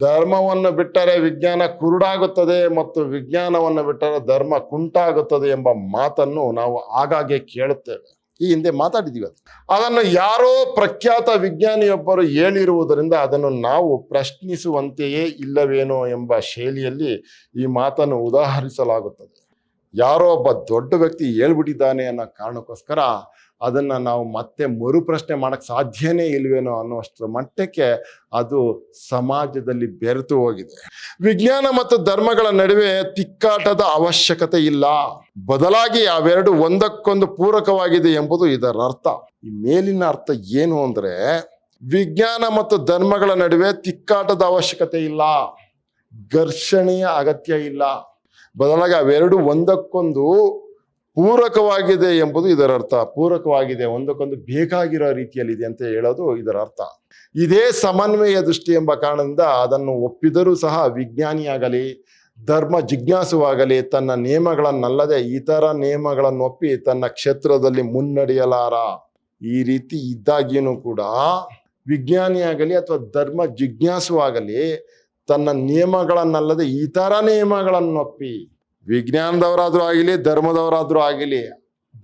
ಧರ್ಮವನ್ನು ಬಿಟ್ಟರೆ ವಿಜ್ಞಾನ ಕುರುಡಾಗುತ್ತದೆ ಮತ್ತು ವಿಜ್ಞಾನವನ್ನು ಬಿಟ್ಟರೆ ಧರ್ಮ ಕುಂಟಾಗುತ್ತದೆ ಎಂಬ ಮಾತನ್ನು ನಾವು ಆಗಾಗ್ಗೆ ಕೇಳುತ್ತೇವೆ. ಈ ಹಿಂದೆ ಮಾತಾಡಿದೀವಿ. ಅದನ್ನು ಯಾರೋ ಪ್ರಖ್ಯಾತ ವಿಜ್ಞಾನಿಯೊಬ್ಬರು ಹೇಳಿರುವುದರಿಂದ ಅದನ್ನು ನಾವು ಪ್ರಶ್ನಿಸುವಂತೆಯೇ ಇಲ್ಲವೇನೋ ಎಂಬ ಶೈಲಿಯಲ್ಲಿ ಈ ಮಾತನ್ನು ಉದಾಹರಿಸಲಾಗುತ್ತದೆ. ಯಾರೋ ಒಬ್ಬ ದೊಡ್ಡ ವ್ಯಕ್ತಿ ಹೇಳ್ಬಿಟ್ಟಿದ್ದಾನೆ ಅನ್ನೋ ಕಾರಣಕ್ಕೋಸ್ಕರ ಅದನ್ನ ನಾವು ಮತ್ತೆ ಮರುಪ್ರಶ್ನೆ ಮಾಡಕ್ ಸಾಧ್ಯನೇ ಇಲ್ವೇನೋ ಅನ್ನುವಷ್ಟರ ಮಟ್ಟಕ್ಕೆ ಅದು ಸಮಾಜದಲ್ಲಿ ಬೆರೆತು ಹೋಗಿದೆ. ವಿಜ್ಞಾನ ಮತ್ತು ಧರ್ಮಗಳ ನಡುವೆ ತಿಕ್ಕಾಟದ ಅವಶ್ಯಕತೆ ಇಲ್ಲ, ಬದಲಾಗಿ ಅವೆರಡು ಒಂದಕ್ಕೊಂದು ಪೂರಕವಾಗಿದೆ ಎಂಬುದು ಇದರ ಅರ್ಥ. ಈ ಮೇಲಿನ ಅರ್ಥ ಏನು ಅಂದ್ರೆ, ವಿಜ್ಞಾನ ಮತ್ತು ಧರ್ಮಗಳ ನಡುವೆ ತಿಕ್ಕಾಟದ ಅವಶ್ಯಕತೆ ಇಲ್ಲ, ಘರ್ಷಣೆಯ ಅಗತ್ಯ ಇಲ್ಲ, ಬದಲಾಗಿ ಅವೆರಡು ಒಂದಕ್ಕೊಂದು ಪೂರಕವಾಗಿದೆ ಎಂಬುದು ಇದರ ಅರ್ಥ. ಪೂರಕವಾಗಿದೆ, ಒಂದಕ್ಕೊಂದು ಬೇಕಾಗಿರೋ ರೀತಿಯಲ್ಲಿದೆ ಅಂತ ಹೇಳೋದು ಇದರ ಅರ್ಥ. ಇದೇ ಸಮನ್ವಯ ದೃಷ್ಟಿ ಎಂಬ ಕಾರಣದಿಂದ ಅದನ್ನು ಒಪ್ಪಿದರೂ ಸಹ ವಿಜ್ಞಾನಿಯಾಗಲಿ ಧರ್ಮ ಜಿಜ್ಞಾಸುವಾಗಲಿ ತನ್ನ ನಿಯಮಗಳನ್ನಲ್ಲದೆ ಇತರ ನಿಯಮಗಳನ್ನು ಒಪ್ಪಿ ತನ್ನ ಕ್ಷೇತ್ರದಲ್ಲಿ ಮುನ್ನಡೆಯಲಾರ. ಈ ರೀತಿ ಇದ್ದಾಗಿಯೂ ಕೂಡ ವಿಜ್ಞಾನಿಯಾಗಲಿ ಅಥವಾ ಧರ್ಮ ಜಿಜ್ಞಾಸುವಾಗಲಿ ತನ್ನ ನಿಯಮಗಳನ್ನಲ್ಲದೆ ಇತರ ನಿಯಮಗಳನ್ನೊಪ್ಪಿ, ವಿಜ್ಞಾನದವರಾದ್ರೂ ಆಗಿಲಿ, ಧರ್ಮದವರಾದ್ರೂ ಆಗಿಲಿ,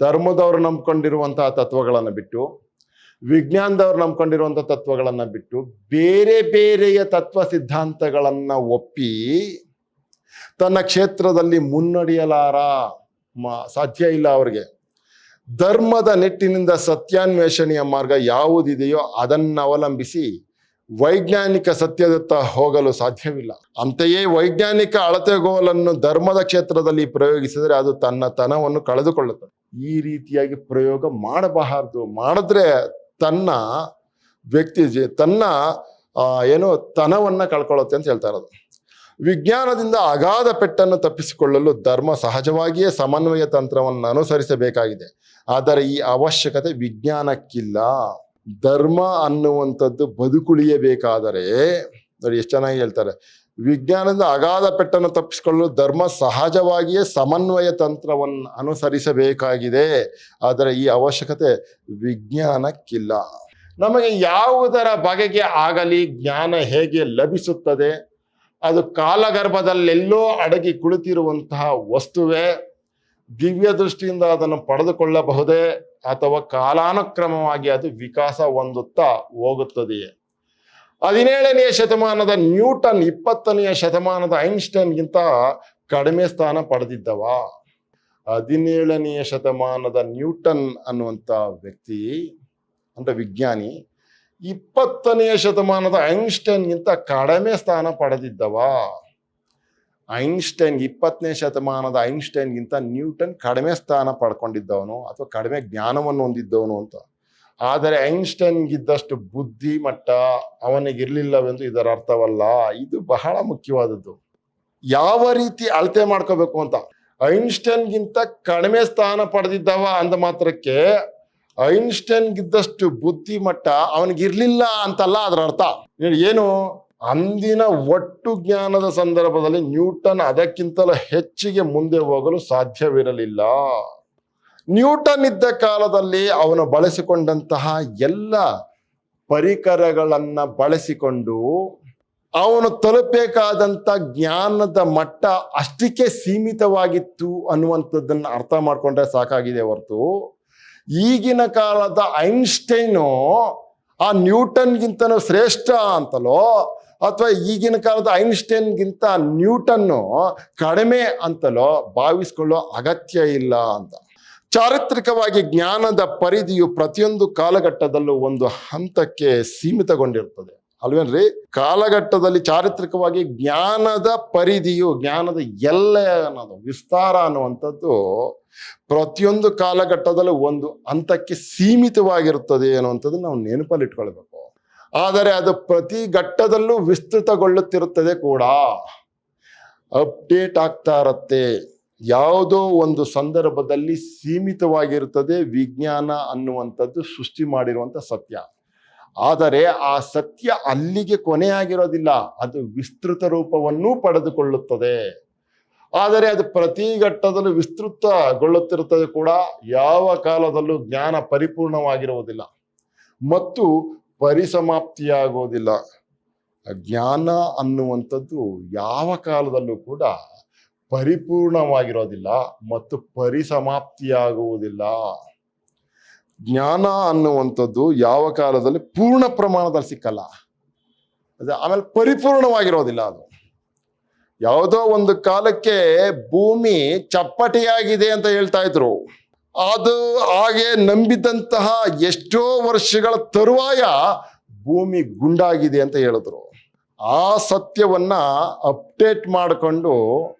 ಧರ್ಮದವರು ನಂಬ್ಕೊಂಡಿರುವಂತಹ ತತ್ವಗಳನ್ನು ಬಿಟ್ಟು, ವಿಜ್ಞಾನದವ್ರು ನಂಬ್ಕೊಂಡಿರುವಂಥ ತತ್ವಗಳನ್ನು ಬಿಟ್ಟು ಬೇರೆ ಬೇರೆಯ ತತ್ವ ಸಿದ್ಧಾಂತಗಳನ್ನ ಒಪ್ಪಿ ತನ್ನ ಕ್ಷೇತ್ರದಲ್ಲಿ ಮುನ್ನಡೆಯಲಾರ, ಸಾಧ್ಯ ಇಲ್ಲ ಅವ್ರಿಗೆ. ಧರ್ಮದ ನಿಟ್ಟಿನಿಂದ ಸತ್ಯಾನ್ವೇಷಣೆಯ ಮಾರ್ಗ ಯಾವುದಿದೆಯೋ ಅದನ್ನು ಅವಲಂಬಿಸಿ ವೈಜ್ಞಾನಿಕ ಸತ್ಯದತ್ತ ಹೋಗಲು ಸಾಧ್ಯವಿಲ್ಲ. ಅಂತೆಯೇ ವೈಜ್ಞಾನಿಕ ಅಳತೆಗೋಲನ್ನು ಧರ್ಮದ ಕ್ಷೇತ್ರದಲ್ಲಿ ಪ್ರಯೋಗಿಸಿದರೆ ಅದು ತನ್ನ ತನವನ್ನು ಕಳೆದುಕೊಳ್ಳುತ್ತದೆ. ಈ ರೀತಿಯಾಗಿ ಪ್ರಯೋಗ ಮಾಡಬಾರದು. ಮಾಡಿದ್ರೆ ತನ್ನ ತನವನ್ನ ಕಳ್ಕೊಳ್ಳುತ್ತೆ ಅಂತ ಹೇಳ್ತಾ ಇರೋದು. ವಿಜ್ಞಾನದಿಂದ ಅಗಾಧ ಪೆಟ್ಟನ್ನು ತಪ್ಪಿಸಿಕೊಳ್ಳಲು ಧರ್ಮ ಸಹಜವಾಗಿಯೇ ಸಮನ್ವಯ ತಂತ್ರವನ್ನು ಅನುಸರಿಸಬೇಕಾಗಿದೆ. ಆದರೆ ಈ ಅವಶ್ಯಕತೆ ವಿಜ್ಞಾನಕ್ಕಿಲ್ಲ. ಧರ್ಮ ಅನ್ನುವಂಥದ್ದು ಬದುಕುಳಿಯಬೇಕಾದರೆ, ನೋಡಿ ಎಷ್ಟು ಚೆನ್ನಾಗಿ ಹೇಳ್ತಾರೆ, ವಿಜ್ಞಾನದಿಂದ ಅಗಾಧ ಪೆಟ್ಟನ್ನು ತಪ್ಪಿಸಿಕೊಳ್ಳಲು ಧರ್ಮ ಸಹಜವಾಗಿಯೇ ಸಮನ್ವಯ ತಂತ್ರವನ್ನು ಅನುಸರಿಸಬೇಕಾಗಿದೆ. ಆದರೆ ಈ ಅವಶ್ಯಕತೆ ವಿಜ್ಞಾನಕ್ಕಿಲ್ಲ. ನಮಗೆ ಯಾವುದರ ಬಗೆಗೆ ಆಗಲಿ ಜ್ಞಾನ ಹೇಗೆ ಲಭಿಸುತ್ತದೆ? ಅದು ಕಾಲಗರ್ಭದಲ್ಲೆಲ್ಲೋ ಅಡಗಿ ಕುಳಿತಿರುವಂತಹ ವಸ್ತುವೇ? ದಿವ್ಯ ದೃಷ್ಟಿಯಿಂದ ಅದನ್ನು ಪಡೆದುಕೊಳ್ಳಬಹುದೇ ಅಥವಾ ಕಾಲಾನುಕ್ರಮವಾಗಿ ಅದು ವಿಕಾಸ ಹೊಂದುತ್ತಾ ಹೋಗುತ್ತದೆಯೇ? 17ನೇ ಶತಮಾನದ ನ್ಯೂಟನ್ 20ನೇ ಶತಮಾನದ ಐನ್ಸ್ಟೈನ್ಗಿಂತ ಕಡಿಮೆ ಸ್ಥಾನ ಪಡೆದಿದ್ದವ? 17ನೇ ಶತಮಾನದ ನ್ಯೂಟನ್ ಅನ್ನುವಂಥ ವ್ಯಕ್ತಿ ಅಂದ್ರೆ ವಿಜ್ಞಾನಿ 20ನೇ ಶತಮಾನದ ಐನ್ಸ್ಟೈನ್ಗಿಂತ ಕಡಿಮೆ ಸ್ಥಾನ ಪಡೆದಿದ್ದವ? ಐನ್ಸ್ಟೈನ್ 20ನೇ ಶತಮಾನದ ಐನ್ಸ್ಟೈನ್ಗಿಂತ ನ್ಯೂಟನ್ ಕಡಿಮೆ ಸ್ಥಾನ ಪಡ್ಕೊಂಡಿದ್ದವನು ಅಥವಾ ಕಡಿಮೆ ಜ್ಞಾನವನ್ನು ಹೊಂದಿದ್ದವನು ಅಂತ. ಆದರೆ ಐನ್ಸ್ಟೈನ್ಗಿದ್ದಷ್ಟು ಬುದ್ಧಿ ಮಟ್ಟ ಅವನಿಗಿರ್ಲಿಲ್ಲವೆಂದು ಇದರ ಅರ್ಥವಲ್ಲ. ಇದು ಬಹಳ ಮುಖ್ಯವಾದದ್ದು. ಯಾವ ರೀತಿ ಅಳತೆ ಮಾಡ್ಕೋಬೇಕು ಅಂತ. ಐನ್ಸ್ಟೈನ್ಗಿಂತ ಕಡಿಮೆ ಸ್ಥಾನ ಪಡೆದಿದ್ದವ ಅಂದ ಮಾತ್ರಕ್ಕೆ ಐನ್ಸ್ಟೈನ್ಗಿದ್ದಷ್ಟು ಬುದ್ಧಿ ಮಟ್ಟ ಅವನಿಗಿರ್ಲಿಲ್ಲ ಅಂತಲ್ಲ ಅದರ ಅರ್ಥ. ಏನು? ಅಂದಿನ ಒಟ್ಟು ಜ್ಞಾನದ ಸಂದರ್ಭದಲ್ಲಿ ನ್ಯೂಟನ್ ಅದಕ್ಕಿಂತಲೂ ಹೆಚ್ಚಿಗೆ ಮುಂದೆ ಹೋಗಲು ಸಾಧ್ಯವಿರಲಿಲ್ಲ. ನ್ಯೂಟನ್ ಇದ್ದ ಕಾಲದಲ್ಲಿ ಅವನು ಬಳಸಿಕೊಂಡಂತಹ ಎಲ್ಲ ಪರಿಕರಗಳನ್ನ ಬಳಸಿಕೊಂಡು ಅವನು ತಲುಪಬೇಕಾದಂಥ ಜ್ಞಾನದ ಮಟ್ಟ ಅಷ್ಟಕ್ಕೆ ಸೀಮಿತವಾಗಿತ್ತು ಅನ್ನುವಂಥದ್ದನ್ನು ಅರ್ಥ ಮಾಡ್ಕೊಂಡ್ರೆ ಸಾಕಾಗಿದೆ ಹೊರತು ಈಗಿನ ಕಾಲದ ಐನ್ಸ್ಟೈನು ಆ ನ್ಯೂಟನ್ಗಿಂತನೂ ಶ್ರೇಷ್ಠ ಅಂತಲೋ ಅಥವಾ ಈಗಿನ ಕಾಲದ ಐನ್ಸ್ಟೈನ್ಗಿಂತ ನ್ಯೂಟನ್ನು ಕಡಿಮೆ ಅಂತಲೋ ಭಾವಿಸ್ಕೊಳ್ಳೋ ಅಗತ್ಯ ಇಲ್ಲ ಅಂತ. ಚಾರಿತ್ರಿಕವಾಗಿ ಜ್ಞಾನದ ಪರಿಧಿಯು ಪ್ರತಿಯೊಂದು ಕಾಲಘಟ್ಟದಲ್ಲೂ ಒಂದು ಹಂತಕ್ಕೆ ಸೀಮಿತಗೊಂಡಿರ್ತದೆ ಅಲ್ವೇನ್ರಿ? ಕಾಲಘಟ್ಟದಲ್ಲಿ ಚಾರಿತ್ರಿಕವಾಗಿ ಜ್ಞಾನದ ಪರಿಧಿಯು, ಜ್ಞಾನದ ಎಲ್ಲೆ ಅನ್ನೋದು, ವಿಸ್ತಾರ ಅನ್ನುವಂಥದ್ದು ಪ್ರತಿಯೊಂದು ಕಾಲಘಟ್ಟದಲ್ಲೂ ಒಂದು ಹಂತಕ್ಕೆ ಸೀಮಿತವಾಗಿರುತ್ತದೆ ಅನ್ನುವಂಥದ್ದು ನಾವು ನೆನಪಲ್ಲಿ ಇಟ್ಕೊಳ್ಬೇಕು. ಆದರೆ ಅದು ಪ್ರತಿ ಘಟ್ಟದಲ್ಲೂ ವಿಸ್ತೃತಗೊಳ್ಳುತ್ತಿರುತ್ತದೆ ಕೂಡ, ಅಪ್ಡೇಟ್ ಆಗ್ತಾ ಇರುತ್ತೆ. ಯಾವುದೋ ಒಂದು ಸಂದರ್ಭದಲ್ಲಿ ಸೀಮಿತವಾಗಿರುತ್ತದೆ ವಿಜ್ಞಾನ ಅನ್ನುವಂಥದ್ದು ಸೃಷ್ಟಿ ಮಾಡಿರುವಂಥ ಸತ್ಯ. ಆದರೆ ಆ ಸತ್ಯ ಅಲ್ಲಿಗೆ ಕೊನೆಯಾಗಿರೋದಿಲ್ಲ, ಅದು ವಿಸ್ತೃತ ರೂಪವನ್ನೂ ಪಡೆದುಕೊಳ್ಳುತ್ತದೆ. ಆದರೆ ಅದು ಪ್ರತಿ ಘಟ್ಟದಲ್ಲೂ ವಿಸ್ತೃತಗೊಳ್ಳುತ್ತಿರುತ್ತದೆ ಕೂಡ. ಯಾವ ಕಾಲದಲ್ಲೂ ಜ್ಞಾನ ಪರಿಪೂರ್ಣವಾಗಿರುವುದಿಲ್ಲ ಮತ್ತು ಪರಿಸಮಾಪ್ತಿಯಾಗುವುದಿಲ್ಲ. ಜ್ಞಾನ ಅನ್ನುವಂಥದ್ದು ಯಾವ ಕಾಲದಲ್ಲೂ ಕೂಡ ಪರಿಪೂರ್ಣವಾಗಿರೋದಿಲ್ಲ ಮತ್ತು ಪರಿಸಮಾಪ್ತಿಯಾಗುವುದಿಲ್ಲ. ಜ್ಞಾನ ಅನ್ನುವಂಥದ್ದು ಯಾವ ಕಾಲದಲ್ಲಿ ಪೂರ್ಣ ಪ್ರಮಾಣದಲ್ಲಿ ಸಿಕ್ಕಲ್ಲ, ಅದು ಆಮೇಲೆ ಪರಿಪೂರ್ಣವಾಗಿರೋದಿಲ್ಲ. ಅದು ಯಾವುದೋ ಒಂದು ಕಾಲಕ್ಕೆ ಭೂಮಿ ಚಪ್ಪಟೆಯಾಗಿದೆ ಅಂತ ಹೇಳ್ತಾ ಇದ್ರು. ಅದು ಹಾಗೆ ನಂಬಿದಂತಹ ಎಷ್ಟೋ ವರ್ಷಗಳ ತರುವಾಯ ಭೂಮಿ ಗುಂಡಾಗಿದೆ ಅಂತ ಹೇಳಿದ್ರು. ಆ ಸತ್ಯವನ್ನ ಅಪ್ಡೇಟ್ ಮಾಡಿಕೊಂಡು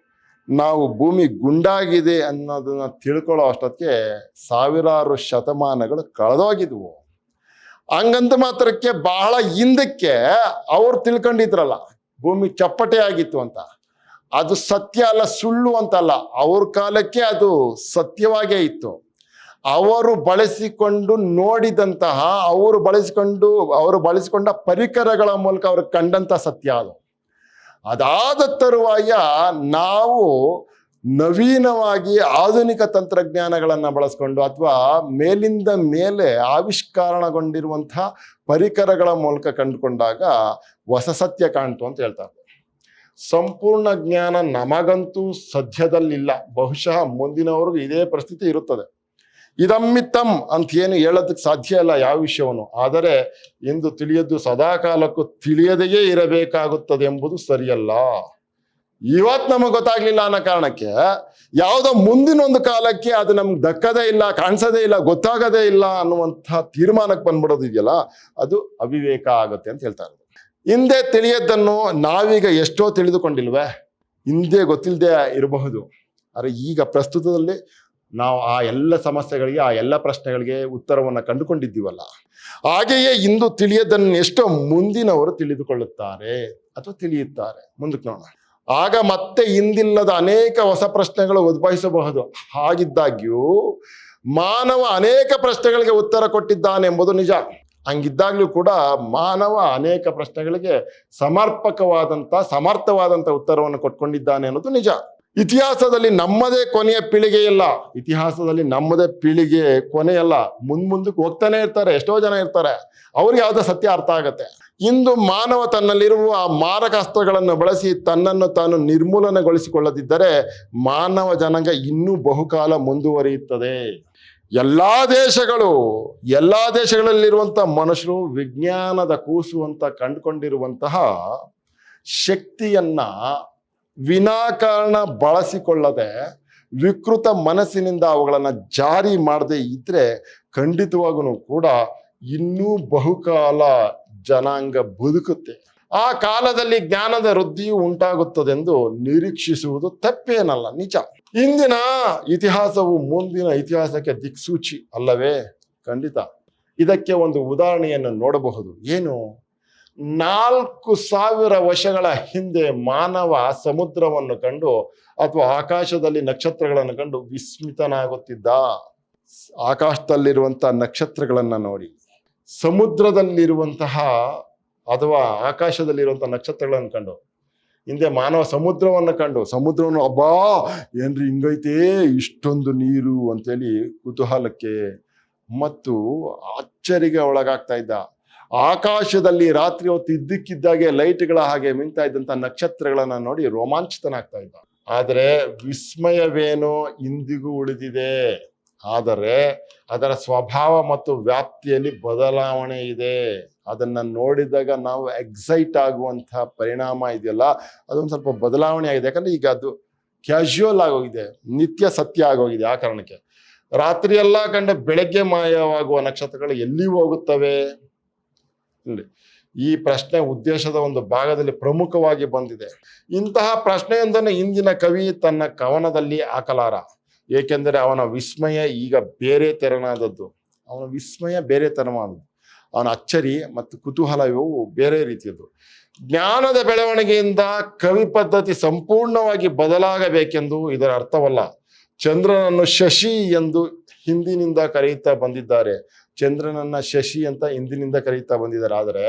ನಾವು ಭೂಮಿ ಗುಂಡಾಗಿದೆ ಅನ್ನೋದನ್ನ ತಿಳ್ಕೊಳ್ಳೋ ಅಷ್ಟೊತ್ತಿಗೆ ಸಾವಿರಾರು ಶತಮಾನಗಳು ಕಳೆದೋಗಿದ್ವು. ಹಂಗಂತ ಮಾತ್ರಕ್ಕೆ ಬಹಳ ಹಿಂದಕ್ಕೆ ಅವ್ರು ತಿಳ್ಕೊಂಡಿದ್ರಲ್ಲ ಭೂಮಿ ಚಪ್ಪಟೆ ಆಗಿತ್ತು ಅಂತ. ಅದು ಸತ್ಯ ಅಲ್ಲ, ಸುಳ್ಳು ಅಂತಲ್ಲ. ಅವ್ರ ಕಾಲಕ್ಕೆ ಅದು ಸತ್ಯವಾಗೇ ಇತ್ತು. ಅವರು ಬಳಸಿಕೊಂಡು ನೋಡಿದಂತಹ, ಅವರು ಬಳಸಿಕೊಂಡ ಪರಿಕರಗಳ ಮೂಲಕ ಅವರು ಕಂಡಂತ ಸತ್ಯ ಅದು. ಅದಾದ ತರುವಾಯ ನಾವು ನವೀನವಾಗಿ ಆಧುನಿಕ ತಂತ್ರಜ್ಞಾನಗಳನ್ನು ಬಳಸ್ಕೊಂಡು ಅಥವಾ ಮೇಲಿಂದ ಮೇಲೆ ಆವಿಷ್ಕರಣಗೊಂಡಿರುವಂತಹ ಪರಿಕರಗಳ ಮೂಲಕ ಕಂಡುಕೊಂಡಾಗ ಹೊಸ ಸತ್ಯ ಕಾಣ್ತು ಅಂತ ಹೇಳ್ತಾರೆ. ಸಂಪೂರ್ಣ ಜ್ಞಾನ ನಮಗಂತೂ ಸದ್ಯದಲ್ಲಿಲ್ಲ, ಬಹುಶಃ ಮುಂದಿನವರೆಗೂ ಇದೇ ಪರಿಸ್ಥಿತಿ ಇರುತ್ತದೆ. ಇದಮ್ಮಿತ್ತಂ ಅಂತ ಏನು ಹೇಳೋದಕ್ಕೆ ಸಾಧ್ಯ ಇಲ್ಲ ಯಾವ ವಿಷಯವನ್ನು. ಆದರೆ ಎಂದು ತಿಳಿಯದ್ದು ಸದಾಕಾಲಕ್ಕೂ ತಿಳಿಯದೆಯೇ ಇರಬೇಕಾಗುತ್ತದೆ ಎಂಬುದು ಸರಿಯಲ್ಲ. ಇವತ್ತು ನಮಗೆ ಗೊತ್ತಾಗ್ಲಿಲ್ಲ ಅನ್ನೋ ಕಾರಣಕ್ಕೆ ಯಾವುದೋ ಮುಂದಿನ ಒಂದು ಕಾಲಕ್ಕೆ ಅದು ನಮ್ಗೆ ದಕ್ಕದೇ ಇಲ್ಲ, ಕಾಣಿಸೋದೇ ಇಲ್ಲ, ಗೊತ್ತಾಗದೇ ಇಲ್ಲ ಅನ್ನುವಂಥ ತೀರ್ಮಾನಕ್ಕೆ ಬಂದ್ಬಿಡೋದು ಇದೆಯಲ್ಲ, ಅದು ಅವಿವೇಕ ಆಗುತ್ತೆ ಅಂತ ಹೇಳ್ತಾ ಇರೋದು. ಹಿಂದೆ ತಿಳಿಯದ್ದನ್ನು ನಾವೀಗ ಎಷ್ಟೋ ತಿಳಿದುಕೊಂಡಿಲ್ವೇ? ಹಿಂದೆ ಗೊತ್ತಿಲ್ಲದೆ ಇರಬಹುದು, ಆದರೆ ಈಗ ಪ್ರಸ್ತುತದಲ್ಲಿ ನಾವು ಆ ಎಲ್ಲ ಸಮಸ್ಯೆಗಳಿಗೆ, ಆ ಎಲ್ಲ ಪ್ರಶ್ನೆಗಳಿಗೆ ಉತ್ತರವನ್ನು ಕಂಡುಕೊಂಡಿದ್ದೀವಲ್ಲ. ಹಾಗೆಯೇ ಇಂದು ತಿಳಿಯದನ್ನು ಎಷ್ಟೋ ಮುಂದಿನವರು ತಿಳಿದುಕೊಳ್ಳುತ್ತಾರೆ ಅಥವಾ ತಿಳಿಯುತ್ತಾರೆ. ಮುಂದಕ್ಕೆ ನೋಡೋಣ. ಆಗ ಮತ್ತೆ ಹಿಂದಿಲ್ಲದ ಅನೇಕ ಹೊಸ ಪ್ರಶ್ನೆಗಳು ಉದ್ಭವಿಸಬಹುದು. ಹಾಗಿದ್ದಾಗ್ಯೂ ಮಾನವ ಅನೇಕ ಪ್ರಶ್ನೆಗಳಿಗೆ ಉತ್ತರ ಕೊಟ್ಟಿದ್ದಾನೆ ಎಂಬುದು ನಿಜ. ಹಂಗಿದ್ದಾಗ್ಲೂ ಕೂಡ ಮಾನವ ಅನೇಕ ಪ್ರಶ್ನೆಗಳಿಗೆ ಸಮರ್ಥವಾದಂಥ ಉತ್ತರವನ್ನು ಕೊಟ್ಕೊಂಡಿದ್ದಾನೆ ಅನ್ನೋದು ನಿಜ. ಇತಿಹಾಸದಲ್ಲಿ ನಮ್ಮದೇ ಕೊನೆಯ ಪೀಳಿಗೆ ಇಲ್ಲ, ಇತಿಹಾಸದಲ್ಲಿ ನಮ್ಮದೇ ಪೀಳಿಗೆ ಕೊನೆಯಲ್ಲ. ಮುಂದಕ್ಕೆ ಹೋಗ್ತಾನೆ ಇರ್ತಾರೆ, ಎಷ್ಟೋ ಜನ ಇರ್ತಾರೆ, ಅವ್ರಿಗೆ ಯಾವುದೋ ಸತ್ಯ ಅರ್ಥ ಆಗತ್ತೆ. ಇಂದು ಮಾನವ ತನ್ನಲ್ಲಿರುವ ಆ ಮಾರಕಾಸ್ತ್ರಗಳನ್ನು ಬಳಸಿ ತನ್ನನ್ನು ತಾನು ನಿರ್ಮೂಲನೆಗೊಳಿಸಿಕೊಳ್ಳದಿದ್ದರೆ ಮಾನವ ಜನಾಂಗ ಇನ್ನೂ ಬಹುಕಾಲ ಮುಂದುವರಿಯುತ್ತದೆ. ಎಲ್ಲಾ ದೇಶಗಳಲ್ಲಿರುವಂಥ ಮನುಷ್ಯರು ವಿಜ್ಞಾನದ ಕೂಸು ಅಂತ ಕಂಡುಕೊಂಡಿರುವಂತಹ ಶಕ್ತಿಯನ್ನ ವಿನಾಕಾರಣ ಬಳಸಿಕೊಳ್ಳದೆ ವಿಕೃತ ಮನಸ್ಸಿನಿಂದ ಅವುಗಳನ್ನು ಜಾರಿ ಮಾಡದೆ ಇದ್ರೆ ಖಂಡಿತವಾಗೂ ಕೂಡ ಇನ್ನೂ ಬಹುಕಾಲ ಜನಾಂಗ ಬದುಕುತ್ತೆ. ಆ ಕಾಲದಲ್ಲಿ ಜ್ಞಾನದ ವೃದ್ಧಿಯು ಉಂಟಾಗುತ್ತದೆಂದು ನಿರೀಕ್ಷಿಸುವುದು ತಪ್ಪೇನಲ್ಲ, ನಿಜ. ಇಂದಿನ ಇತಿಹಾಸವು ಮುಂದಿನ ಇತಿಹಾಸಕ್ಕೆ ದಿಕ್ಸೂಚಿ ಅಲ್ಲವೇ? ಖಂಡಿತ. ಇದಕ್ಕೆ ಒಂದು ಉದಾಹರಣೆಯನ್ನು ನೋಡಬಹುದು. ಏನು? 4000 ವರ್ಷಗಳ ಹಿಂದೆ ಮಾನವ ಸಮುದ್ರವನ್ನು ಕಂಡು ಅಥವಾ ಆಕಾಶದಲ್ಲಿ ನಕ್ಷತ್ರಗಳನ್ನು ಕಂಡು ವಿಸ್ಮಿತನಾಗುತ್ತಿದ್ದ. ಆಕಾಶದಲ್ಲಿರುವಂತಹ ನಕ್ಷತ್ರಗಳನ್ನ ನೋಡಿ, ಸಮುದ್ರದಲ್ಲಿರುವಂತಹ ಅಥವಾ ಆಕಾಶದಲ್ಲಿರುವಂತಹ ನಕ್ಷತ್ರಗಳನ್ನು ಕಂಡು ಹಿಂದೆ ಮಾನವ ಸಮುದ್ರವನ್ನು ಅಬ್ಬಾ ಏನ್ರಿ ಹಿಂಗೈತೆ ಇಷ್ಟೊಂದು ನೀರು ಅಂತೇಳಿ ಕುತೂಹಲಕ್ಕೆ ಮತ್ತು ಆಶ್ಚರ್ಯಗೆ ಒಳಗಾಗ್ತಾ ಇದ್ದ. ಆಕಾಶದಲ್ಲಿ ರಾತ್ರಿ ಹೊತ್ತು ಇದ್ದಕ್ಕಿದ್ದಾಗೆ ಲೈಟ್ಗಳ ಹಾಗೆ ಮಿಂಗ್ತಾ ಇದ್ದಂತ ನಕ್ಷತ್ರಗಳನ್ನ ನೋಡಿ ರೋಮಾಂಚಿತನಾಗ್ತಾ ಇದ್ದ. ಆದರೆ ವಿಸ್ಮಯವೇನೋ ಇಂದಿಗೂ ಉಳಿದಿದೆ. ಆದರೆ ಅದರ ಸ್ವಭಾವ ಮತ್ತು ವ್ಯಾಪ್ತಿಯಲ್ಲಿ ಬದಲಾವಣೆ ಇದೆ. ಅದನ್ನ ನೋಡಿದಾಗ ನಾವು ಎಕ್ಸೈಟ್ ಆಗುವಂತಹ ಪರಿಣಾಮ ಇದೆಯಲ್ಲ, ಅದೊಂದು ಸ್ವಲ್ಪ ಬದಲಾವಣೆ ಆಗಿದೆ. ಯಾಕಂದ್ರೆ ಈಗ ಅದು ಕ್ಯಾಶುವಲ್ ಆಗೋಗಿದೆ, ನಿತ್ಯ ಸತ್ಯ ಆಗೋಗಿದೆ. ಆ ಕಾರಣಕ್ಕೆ ರಾತ್ರಿ ಎಲ್ಲ ಕಂಡು ಬೆಳಗ್ಗೆ ಮಾಯವಾಗುವ ನಕ್ಷತ್ರಗಳು ಎಲ್ಲಿ ಹೋಗುತ್ತವೆ? ಇಲ್ಲಿ ಈ ಪ್ರಶ್ನೆ ಉದ್ದೇಶದ ಒಂದು ಭಾಗದಲ್ಲಿ ಪ್ರಮುಖವಾಗಿ ಬಂದಿದೆ. ಇಂತಹ ಪ್ರಶ್ನೆಯೊಂದನ್ನು ಇಂದಿನ ಕವಿ ತನ್ನ ಕವನದಲ್ಲಿ ಹಾಕಲಾರ. ಏಕೆಂದರೆ ಅವನ ವಿಸ್ಮಯ ಈಗ ಬೇರೆ ತೆರನಾದದ್ದು. ಅವನ ಅಚ್ಚರಿ ಮತ್ತು ಕುತೂಹಲ ಇವು ಬೇರೆ ರೀತಿಯದ್ದು. ಜ್ಞಾನದ ಬೆಳವಣಿಗೆಯಿಂದ ಕವಿ ಪದ್ಧತಿ ಸಂಪೂರ್ಣವಾಗಿ ಬದಲಾಗಬೇಕೆಂದು ಇದರ ಅರ್ಥವಲ್ಲ. ಚಂದ್ರನನ್ನು ಶಶಿ ಎಂದು ಹಿಂದಿನಿಂದ ಕರೆಯುತ್ತಾ ಬಂದಿದ್ದಾರೆ. ಚಂದ್ರನನ್ನ ಶಶಿ ಅಂತ ಹಿಂದಿನಿಂದ ಕರೆಯುತ್ತಾ ಬಂದಿದ್ದಾರೆ. ಆದರೆ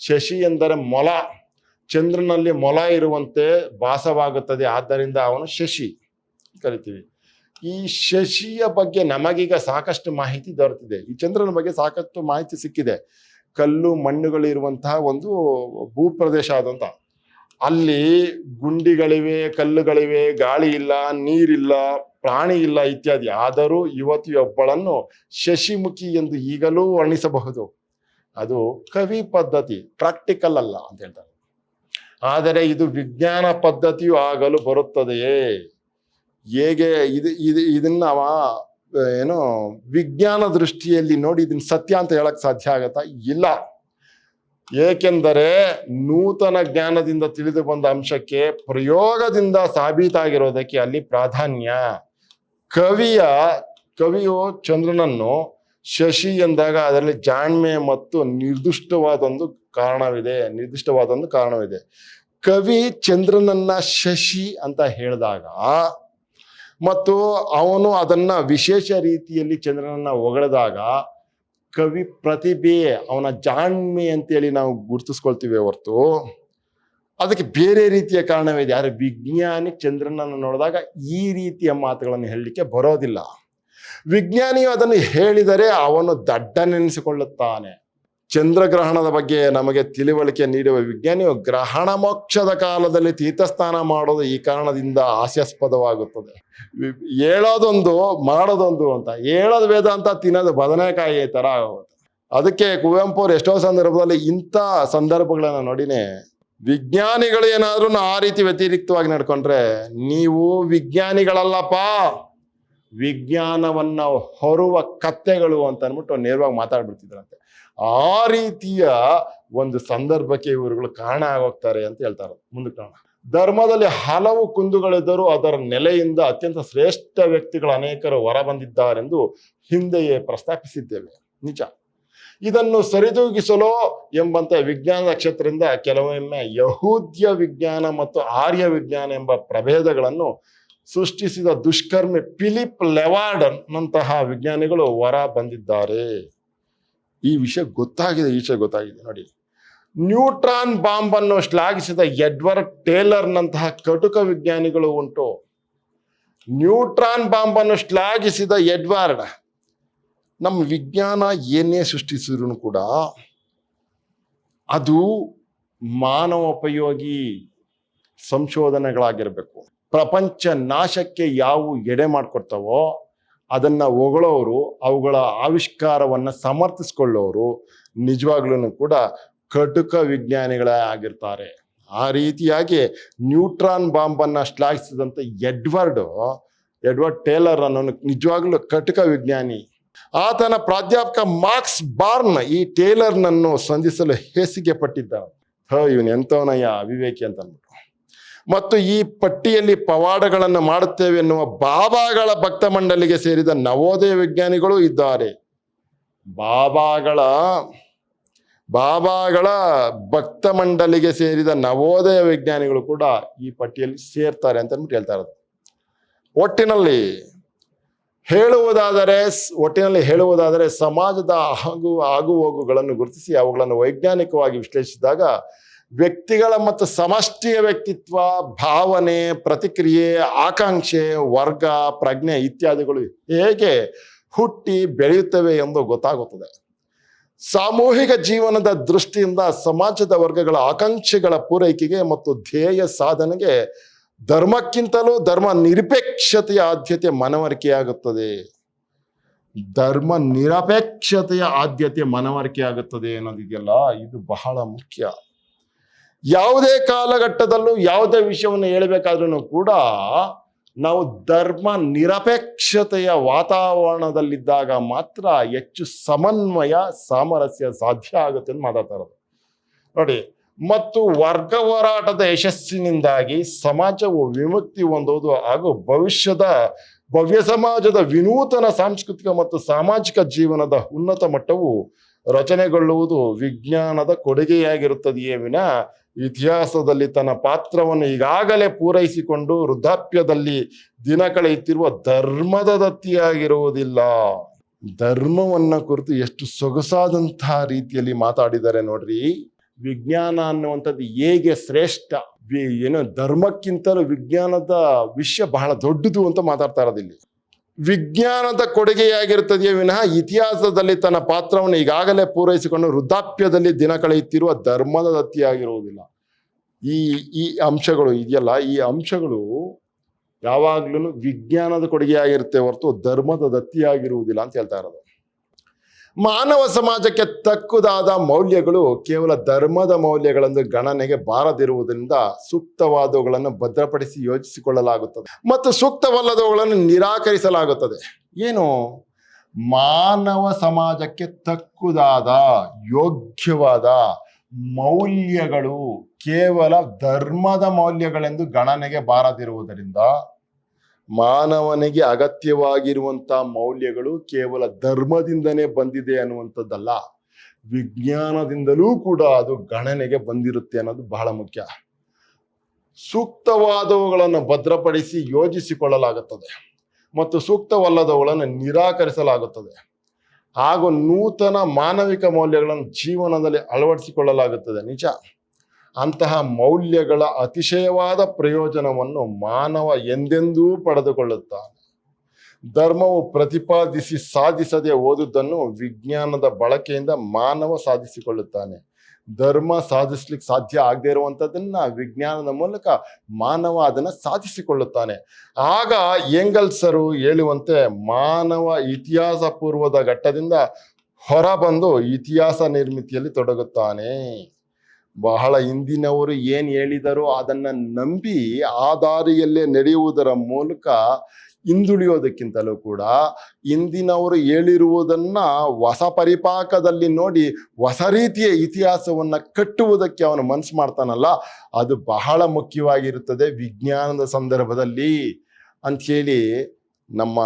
ಶಶಿ ಎಂದರೆ ಮೊಲ. ಚಂದ್ರನಲ್ಲಿ ಮೊಲ ಇರುವಂತೆ ಭಾಸವಾಗುತ್ತದೆ, ಆದ್ದರಿಂದ ಅವನು ಶಶಿ ಕರಿತೀವಿ. ಈ ಶಶಿಯ ಬಗ್ಗೆ ನಮಗೀಗ ಸಾಕಷ್ಟು ಮಾಹಿತಿ ದೊರೆತಿದೆ. ಈ ಚಂದ್ರನ ಬಗ್ಗೆ ಸಾಕಷ್ಟು ಮಾಹಿತಿ ಸಿಕ್ಕಿದೆ. ಕಲ್ಲು ಮಣ್ಣುಗಳಿರುವಂತಹ ಒಂದು ಭೂಪ್ರದೇಶ ಆದಂತ, ಅಲ್ಲಿ ಗುಂಡಿಗಳಿವೆ, ಕಲ್ಲುಗಳಿವೆ, ಗಾಳಿ ಇಲ್ಲ, ನೀರಿಲ್ಲ, ಪ್ರಾಣಿ ಇಲ್ಲ ಇತ್ಯಾದಿ. ಆದರೂ ಯುವತಿಯೊಬ್ಬಳನ್ನು ಶಶಿಮುಖಿ ಎಂದು ಈಗಲೂ ವರ್ಣಿಸಬಹುದು. ಅದು ಕವಿ ಪದ್ಧತಿ, ಪ್ರಾಕ್ಟಿಕಲ್ ಅಲ್ಲ ಅಂತ ಹೇಳ್ತಾರೆ. ಆದರೆ ಇದು ವಿಜ್ಞಾನ ಪದ್ಧತಿಯು ಆಗಲು ಬರುತ್ತದೆಯೇ? ಹೇಗೆ ಇದನ್ನ ಏನೋ ವಿಜ್ಞಾನ ದೃಷ್ಟಿಯಲ್ಲಿ ನೋಡಿ ಇದನ್ನ ಸತ್ಯ ಅಂತ ಹೇಳಕ್ ಸಾಧ್ಯ ಆಗತ್ತಾ? ಇಲ್ಲ. ಏಕೆಂದರೆ ನೂತನ ಜ್ಞಾನದಿಂದ ತಿಳಿದು ಬಂದ ಅಂಶಕ್ಕೆ ಪ್ರಯೋಗದಿಂದ ಸಾಬೀತಾಗಿರೋದಕ್ಕೆ ಅಲ್ಲಿ ಪ್ರಾಧಾನ್ಯ. ಕವಿಯು ಚಂದ್ರನನ್ನು ಶಶಿ ಎಂದಾಗ ಅದರಲ್ಲಿ ಜಾಣ್ಮೆ ಮತ್ತು ನಿರ್ದಿಷ್ಟವಾದೊಂದು ಕಾರಣವಿದೆ. ಕವಿ ಚಂದ್ರನನ್ನ ಶಶಿ ಅಂತ ಹೇಳಿದಾಗ ಮತ್ತು ಅವನು ಅದನ್ನ ವಿಶೇಷ ರೀತಿಯಲ್ಲಿ ಚಂದ್ರನನ್ನ ಹೊಗಳಿದಾಗ ಕವಿ ಪ್ರತಿಭೆ, ಅವನ ಜಾಣ್ಮೆ ಅಂತೇಳಿ ನಾವು ಗುರುತಿಸ್ಕೊಳ್ತೀವಿ ಹೊರತು ಅದಕ್ಕೆ ಬೇರೆ ರೀತಿಯ ಕಾರಣವಿದೆ. ಆದರೆ ವಿಜ್ಞಾನಿ ಚಂದ್ರನನ್ನು ನೋಡಿದಾಗ ಈ ರೀತಿಯ ಮಾತುಗಳನ್ನು ಹೇಳಲಿಕ್ಕೆ ಬರೋದಿಲ್ಲ. ವಿಜ್ಞಾನಿಯು ಅದನ್ನು ಹೇಳಿದರೆ ಅವನು ದಡ್ಡನೆನಿಸಿಕೊಳ್ಳುತ್ತಾನೆ. ಚಂದ್ರಗ್ರಹಣದ ಬಗ್ಗೆ ನಮಗೆ ತಿಳಿವಳಿಕೆ ನೀಡುವ ವಿಜ್ಞಾನಿಯು ಗ್ರಹಣ ಮೋಕ್ಷದ ಕಾಲದಲ್ಲಿ ತೀರ್ಥಸ್ನಾನ ಮಾಡೋದು ಈ ಕಾರಣದಿಂದ ಹಾಸ್ಯಾಸ್ಪದವಾಗುತ್ತದೆ. ಹೇಳೋದೊಂದು ಮಾಡೋದೊಂದು ಅಂತ, ಹೇಳೋದು ವೇದಾಂತ, ತಿನ್ನೋದು ಬದನೆಕಾಯಿ ತರ ಆಗುತ್ತೆ. ಅದಕ್ಕೆ ಕುವೆಂಪು ಅವರು ಎಷ್ಟೋ ಸಂದರ್ಭದಲ್ಲಿ ಇಂಥ ಸಂದರ್ಭಗಳನ್ನ ನೋಡಿನೇ, ವಿಜ್ಞಾನಿಗಳು ಏನಾದ್ರೂ ಆ ರೀತಿ ವ್ಯತಿರಿಕ್ತವಾಗಿ ನಡ್ಕೊಂಡ್ರೆ ನೀವು ವಿಜ್ಞಾನಿಗಳಲ್ಲಪ್ಪ, ವಿಜ್ಞಾನವನ್ನ ಹೊರುವ ಕತ್ತೆಗಳು ಅಂತ ಅಂದ್ಬಿಟ್ಟು ನೇರವಾಗಿ ಮಾತಾಡ್ಬಿಡ್ತಿದ್ರಂತೆ. ಆ ರೀತಿಯ ಒಂದು ಸಂದರ್ಭಕ್ಕೆ ಇವರುಗಳು ಕಾರಣ ಆಗೋಗ್ತಾರೆ ಅಂತ ಹೇಳ್ತಾರೆ. ಮುಂದಕ್ಕೆ ಕಾರಣ, ಧರ್ಮದಲ್ಲಿ ಹಲವು ಕುಂದುಗಳಿದ್ದರೂ ಅದರ ನೆಲೆಯಿಂದ ಅತ್ಯಂತ ಶ್ರೇಷ್ಠ ವ್ಯಕ್ತಿಗಳು ಅನೇಕರು ಹೊರಬಂದಿದ್ದಾರೆಂದು ಹಿಂದೆಯೇ ಪ್ರಸ್ತಾಪಿಸಿದ್ದೇವೆ. ನಿಜ. ಇದನ್ನು ಸರಿದೂಗಿಸಲು ಎಂಬಂತೆ ವಿಜ್ಞಾನದ ಕ್ಷೇತ್ರದಿಂದ ಕೆಲವೊಮ್ಮೆ ಯಹೂದ್ಯ ವಿಜ್ಞಾನ ಮತ್ತು ಆರ್ಯ ವಿಜ್ಞಾನ ಎಂಬ ಪ್ರಭೇದಗಳನ್ನು ಸೃಷ್ಟಿಸಿದ ದುಷ್ಕರ್ಮಿ ಫಿಲಿಪ್ ಲೆವಾರ್ಡನ್ ನಂತಹ ವಿಜ್ಞಾನಿಗಳು ಹೊರ ಬಂದಿದ್ದಾರೆ. ಈ ವಿಷಯ ಗೊತ್ತಾಗಿದೆ ನೋಡಿ. ನ್ಯೂಟ್ರಾನ್ ಬಾಂಬ್ ಅನ್ನು ಶ್ಲಾಘಿಸಿದ ಎಡ್ವರ್ಡ್ ಟೇಲರ್ ನಂತಹ ಕಟುಕ ವಿಜ್ಞಾನಿಗಳು ಉಂಟು. ನ್ಯೂಟ್ರಾನ್ ಬಾಂಬ್ ಅನ್ನು ಶ್ಲಾಘಿಸಿದ ಎಡ್ವರ್ಡ್, ನಮ್ಮ ವಿಜ್ಞಾನ ಏನೇ ಸೃಷ್ಟಿಸಿದ್ರು ಕೂಡ ಅದು ಮಾನವೋಪಯೋಗಿ ಸಂಶೋಧನೆಗಳಾಗಿರ್ಬೇಕು. ಪ್ರಪಂಚ ನಾಶಕ್ಕೆ ಯಾವ ಎಡೆ ಮಾಡ್ಕೊಡ್ತಾವೋ ಅದನ್ನ ಹೊಗಳೋರು, ಅವುಗಳ ಆವಿಷ್ಕಾರವನ್ನ ಸಮರ್ಥಿಸ್ಕೊಳ್ಳೋರು ನಿಜವಾಗ್ಲೂ ಕೂಡ ಕಟುಕ ವಿಜ್ಞಾನಿಗಳೇ ಆಗಿರ್ತಾರೆ. ಆ ರೀತಿಯಾಗಿ ನ್ಯೂಟ್ರಾನ್ ಬಾಂಬ್ ಅನ್ನ ಶ್ಲಾಘಿಸಿದಂತ ಎಡ್ವರ್ಡ್ ಟೇಲರ್ ಅನ್ನೋನು ನಿಜವಾಗ್ಲೂ ಕಟುಕ ವಿಜ್ಞಾನಿ. ಆತನ ಪ್ರಾಧ್ಯಾಪಕ ಮಾರ್ಕ್ಸ್ ಬಾರ್ನ್ ಈ ಟೇಲರ್ನನ್ನು ಸಂಧಿಸಲು ಹೇಸಿಗೆ ಪಟ್ಟಿದ್ದ. ಇವನು ಎಂತವನಯ್ಯ ಅವಿವೇಕಿ ಅಂತ ಅಂದ್ಬಿಟ್ಟು. ಮತ್ತು ಈ ಪಟ್ಟಿಯಲ್ಲಿ ಪವಾಡಗಳನ್ನು ಮಾಡುತ್ತೇವೆ ಎನ್ನುವ ಬಾಬಾಗಳ ಭಕ್ತ ಮಂಡಳಿಗೆ ಸೇರಿದ ನವೋದಯ ವಿಜ್ಞಾನಿಗಳು ಇದ್ದಾರೆ. ಬಾಬಾಗಳ ಭಕ್ತ ಮಂಡಳಿಗೆ ಸೇರಿದ ನವೋದಯ ವಿಜ್ಞಾನಿಗಳು ಕೂಡ ಈ ಪಟ್ಟಿಯಲ್ಲಿ ಸೇರ್ತಾರೆ ಅಂತ ಅಂದ್ಬಿಟ್ಟು ಹೇಳ್ತಾ ಇರೋದು. ಒಟ್ಟಿನಲ್ಲಿ ಹೇಳುವುದಾದರೆ ಸಮಾಜದ ಆಗುಹೋಗುಗಳನ್ನು ಗುರುತಿಸಿ ಅವುಗಳನ್ನು ವೈಜ್ಞಾನಿಕವಾಗಿ ವಿಶ್ಲೇಷಿಸಿದಾಗ ವ್ಯಕ್ತಿಗಳ ಮತ್ತು ಸಮಷ್ಟಿಯ ವ್ಯಕ್ತಿತ್ವ, ಭಾವನೆ, ಪ್ರತಿಕ್ರಿಯೆ, ಆಕಾಂಕ್ಷೆ, ವರ್ಗ, ಪ್ರಜ್ಞೆ ಇತ್ಯಾದಿಗಳು ಹೇಗೆ ಹುಟ್ಟಿ ಬೆಳೆಯುತ್ತವೆ ಎಂದು ಗೊತ್ತಾಗುತ್ತದೆ. ಸಾಮೂಹಿಕ ಜೀವನದ ದೃಷ್ಟಿಯಿಂದ ಸಮಾಜದ ವರ್ಗಗಳ ಆಕಾಂಕ್ಷೆಗಳ ಪೂರೈಕೆಗೆ ಮತ್ತು ಧ್ಯೇಯ ಸಾಧನೆಗೆ ಧರ್ಮಕ್ಕಿಂತಲೂ ಧರ್ಮ ನಿರಪೇಕ್ಷತೆಯ ಆದ್ಯತೆ ಮನವರಿಕೆಯಾಗುತ್ತದೆ. ಅನ್ನೋದಿದೆಯಲ್ಲ, ಇದು ಬಹಳ ಮುಖ್ಯ. ಯಾವುದೇ ಕಾಲಘಟ್ಟದಲ್ಲೂ ಯಾವುದೇ ವಿಷಯವನ್ನು ಹೇಳಬೇಕಾದ್ರೂ ಕೂಡ ನಾವು ಧರ್ಮ ನಿರಪೇಕ್ಷತೆಯ ವಾತಾವರಣದಲ್ಲಿದ್ದಾಗ ಮಾತ್ರ ಹೆಚ್ಚು ಸಮನ್ವಯ, ಸಾಮರಸ್ಯ ಸಾಧ್ಯ ಆಗುತ್ತೆ ಅಂತ ಮಾತಾಡ್ತಾ ಇರೋದು ನೋಡಿ. ಮತ್ತು ವರ್ಗ ಹೋರಾಟದ ಯಶಸ್ಸಿನಿಂದಾಗಿ ಸಮಾಜವು ವಿಮುಕ್ತಿ ಹೊಂದುವುದು ಹಾಗೂ ಭವ್ಯ ಸಮಾಜದ ವಿನೂತನ ಸಾಂಸ್ಕೃತಿಕ ಮತ್ತು ಸಾಮಾಜಿಕ ಜೀವನದ ಉನ್ನತ ಮಟ್ಟವು ರಚನೆಗೊಳ್ಳುವುದು ವಿಜ್ಞಾನದ ಕೊಡುಗೆಯಾಗಿರುತ್ತದೆಯೇ ವಿನ ಇತಿಹಾಸದಲ್ಲಿ ತನ್ನ ಪಾತ್ರವನ್ನು ಈಗಾಗಲೇ ಪೂರೈಸಿಕೊಂಡು ವೃದ್ಧಾಪ್ಯದಲ್ಲಿ ದಿನ ಕಳೆಯುತ್ತಿರುವ ಧರ್ಮದ ದತ್ತಿಯಾಗಿರುವುದಿಲ್ಲ. ಧರ್ಮವನ್ನ ಕುರಿತು ಎಷ್ಟು ಸೊಗಸಾದಂತಹ ರೀತಿಯಲ್ಲಿ ಮಾತಾಡಿದ್ದಾರೆ ನೋಡ್ರಿ. ವಿಜ್ಞಾನ ಅನ್ನುವಂಥದ್ದು ಹೇಗೆ ಶ್ರೇಷ್ಠ, ಧರ್ಮಕ್ಕಿಂತಲೂ ವಿಜ್ಞಾನದ ವಿಷಯ ಬಹಳ ದೊಡ್ಡದು ಅಂತ ಮಾತಾಡ್ತಾ ಇರೋದಿಲ್ಲಿ. ವಿಜ್ಞಾನದ ಕೊಡುಗೆಯಾಗಿರುತ್ತದೆಯೇ ವಿನಃ ಇತಿಹಾಸದಲ್ಲಿ ತನ್ನ ಪಾತ್ರವನ್ನು ಈಗಾಗಲೇ ಪೂರೈಸಿಕೊಂಡು ವೃದ್ಧಾಪ್ಯದಲ್ಲಿ ದಿನ ಕಳೆಯುತ್ತಿರುವ ಧರ್ಮದ ದತ್ತಿಯಾಗಿರುವುದಿಲ್ಲ. ಈ ಅಂಶಗಳು ಇದೆಯಲ್ಲ, ಈ ಅಂಶಗಳು ಯಾವಾಗ್ಲೂ ವಿಜ್ಞಾನದ ಕೊಡುಗೆಯಾಗಿರುತ್ತೆ ಹೊರತು ಧರ್ಮದ ದತ್ತಿಯಾಗಿರುವುದಿಲ್ಲ ಅಂತ ಹೇಳ್ತಾ ಇರೋದು. ಮಾನವ ಸಮಾಜಕ್ಕೆ ತಕ್ಕುದಾದ ಮೌಲ್ಯಗಳು ಕೇವಲ ಧರ್ಮದ ಮೌಲ್ಯಗಳನ್ನು ಗಣನೆಗೆ ಬಾರದಿರುವುದರಿಂದ ಸೂಕ್ತವಾದವುಗಳನ್ನು ಭದ್ರಪಡಿಸಿ ಯೋಚಿಸಿಕೊಳ್ಳಲಾಗುತ್ತದೆ ಮತ್ತು ಸೂಕ್ತವಲ್ಲದವುಗಳನ್ನು ನಿರಾಕರಿಸಲಾಗುತ್ತದೆ. ಏನು? ಮಾನವ ಸಮಾಜಕ್ಕೆ ತಕ್ಕುದಾದ ಯೋಗ್ಯವಾದ ಮೌಲ್ಯಗಳು ಕೇವಲ ಧರ್ಮದ ಮೌಲ್ಯಗಳೆಂದು ಗಣನೆಗೆ ಬಾರದಿರುವುದರಿಂದ ಮಾನವನಿಗೆ ಅಗತ್ಯವಾಗಿರುವಂತಹ ಮೌಲ್ಯಗಳು ಕೇವಲ ಧರ್ಮದಿಂದನೇ ಬಂದಿದೆ ಅನ್ನುವಂಥದ್ದಲ್ಲ, ವಿಜ್ಞಾನದಿಂದಲೂ ಕೂಡ ಅದು ಗಣನೆಗೆ ಬಂದಿರುತ್ತೆ ಅನ್ನೋದು ಬಹಳ ಮುಖ್ಯ. ಸೂಕ್ತವಾದವುಗಳನ್ನು ಭದ್ರಪಡಿಸಿ ಯೋಜಿಸಿಕೊಳ್ಳಲಾಗುತ್ತದೆ ಮತ್ತು ಸೂಕ್ತವಲ್ಲದವುಗಳನ್ನು ನಿರಾಕರಿಸಲಾಗುತ್ತದೆ ಹಾಗೂ ನೂತನ ಮಾನವಿಕ ಮೌಲ್ಯಗಳನ್ನು ಜೀವನದಲ್ಲಿ ಅಳವಡಿಸಿಕೊಳ್ಳಲಾಗುತ್ತದೆ. ನಿಜ, ಅಂತಹ ಮೌಲ್ಯಗಳ ಅತಿಶಯವಾದ ಪ್ರಯೋಜನವನ್ನು ಮಾನವ ಎಂದೆಂದೂ ಪಡೆದುಕೊಳ್ಳುತ್ತಾನೆ ಧರ್ಮವು ಪ್ರತಿಪಾದಿಸಿ ಸಾಧಿಸದೆ ಹೋದುದನ್ನು ವಿಜ್ಞಾನದ ಬಳಕೆಯಿಂದ ಮಾನವ ಸಾಧಿಸಿಕೊಳ್ಳುತ್ತಾನೆ. ಧರ್ಮ ಸಾಧಿಸ್ಲಿಕ್ಕೆ ಸಾಧ್ಯ ಆಗದೆ ಇರುವಂಥದ್ದನ್ನ ವಿಜ್ಞಾನದ ಮೂಲಕ ಮಾನವ ಅದನ್ನ ಸಾಧಿಸಿಕೊಳ್ಳುತ್ತಾನೆ. ಆಗ ಏಂಗಲ್ಸರು ಹೇಳುವಂತೆ ಮಾನವ ಇತಿಹಾಸ ಪೂರ್ವದ ಘಟ್ಟದಿಂದ ಹೊರಬಂದು ಇತಿಹಾಸ ನಿರ್ಮಿತಿಯಲ್ಲಿ ತೊಡಗುತ್ತಾನೆ. ಬಹಳ ಹಿಂದಿನವರು ಏನ್ ಹೇಳಿದರೋ ಅದನ್ನ ನಂಬಿ ಆ ದಾರಿಯಲ್ಲೇ ನಡೆಯುವುದರ ಮೂಲಕ ಹಿಂದುಳಿಯೋದಕ್ಕಿಂತಲೂ ಕೂಡ ಇಂದಿನವರು ಹೇಳಿರುವುದನ್ನ ಹೊಸ ಪರಿಪಾಕದಲ್ಲಿ ನೋಡಿ ಹೊಸ ರೀತಿಯ ಇತಿಹಾಸವನ್ನ ಕಟ್ಟುವುದಕ್ಕೆ ಅವನು ಮನಸ್ಸು ಮಾಡ್ತಾನಲ್ಲ, ಅದು ಬಹಳ ಮುಖ್ಯವಾಗಿರುತ್ತದೆ ವಿಜ್ಞಾನದ ಸಂದರ್ಭದಲ್ಲಿ ಅಂಥೇಳಿ ನಮ್ಮ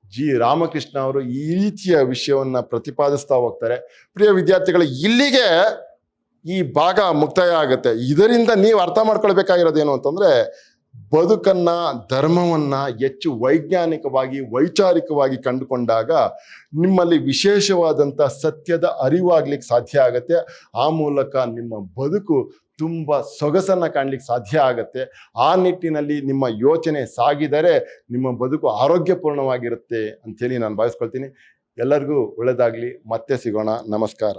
ಜಿ ರಾಮಕೃಷ್ಣ ಅವರು ಈ ರೀತಿಯ ವಿಷಯವನ್ನ ಪ್ರತಿಪಾದಿಸ್ತಾ ಹೋಗ್ತಾರೆ. ಪ್ರಿಯ ವಿದ್ಯಾರ್ಥಿಗಳು, ಇಲ್ಲಿಗೆ ಈ ಭಾಗ ಮುಕ್ತಾಯ ಆಗುತ್ತೆ. ಇದರಿಂದ ನೀವು ಅರ್ಥ ಮಾಡ್ಕೊಳ್ಬೇಕಾಗಿರೋದೇನು ಅಂತಂದ್ರೆ, ಬದುಕನ್ನ ಧರ್ಮವನ್ನ ಹೆಚ್ಚು ವೈಜ್ಞಾನಿಕವಾಗಿ ವೈಚಾರಿಕವಾಗಿ ಕಂಡುಕೊಂಡಾಗ ನಿಮ್ಮಲ್ಲಿ ವಿಶೇಷವಾದಂಥ ಸತ್ಯದ ಅರಿವಾಗ್ಲಿಕ್ಕೆ ಸಾಧ್ಯ ಆಗತ್ತೆ. ಆ ಮೂಲಕ ನಿಮ್ಮ ಬದುಕು ತುಂಬ ಸೊಗಸನ್ನ ಕಾಣ್ಲಿಕ್ಕೆ ಸಾಧ್ಯ ಆಗತ್ತೆ. ಆ ನಿಟ್ಟಿನಲ್ಲಿ ನಿಮ್ಮ ಯೋಚನೆ ಸಾಗಿದರೆ ನಿಮ್ಮ ಬದುಕು ಆರೋಗ್ಯಪೂರ್ಣವಾಗಿರುತ್ತೆ ಅಂಥೇಳಿ ನಾನು ಭಾವಿಸ್ಕೊಳ್ತೀನಿ. ಎಲ್ಲರಿಗೂ ಒಳ್ಳೆಯದಾಗಲಿ. ಮತ್ತೆ ಸಿಗೋಣ. ನಮಸ್ಕಾರ.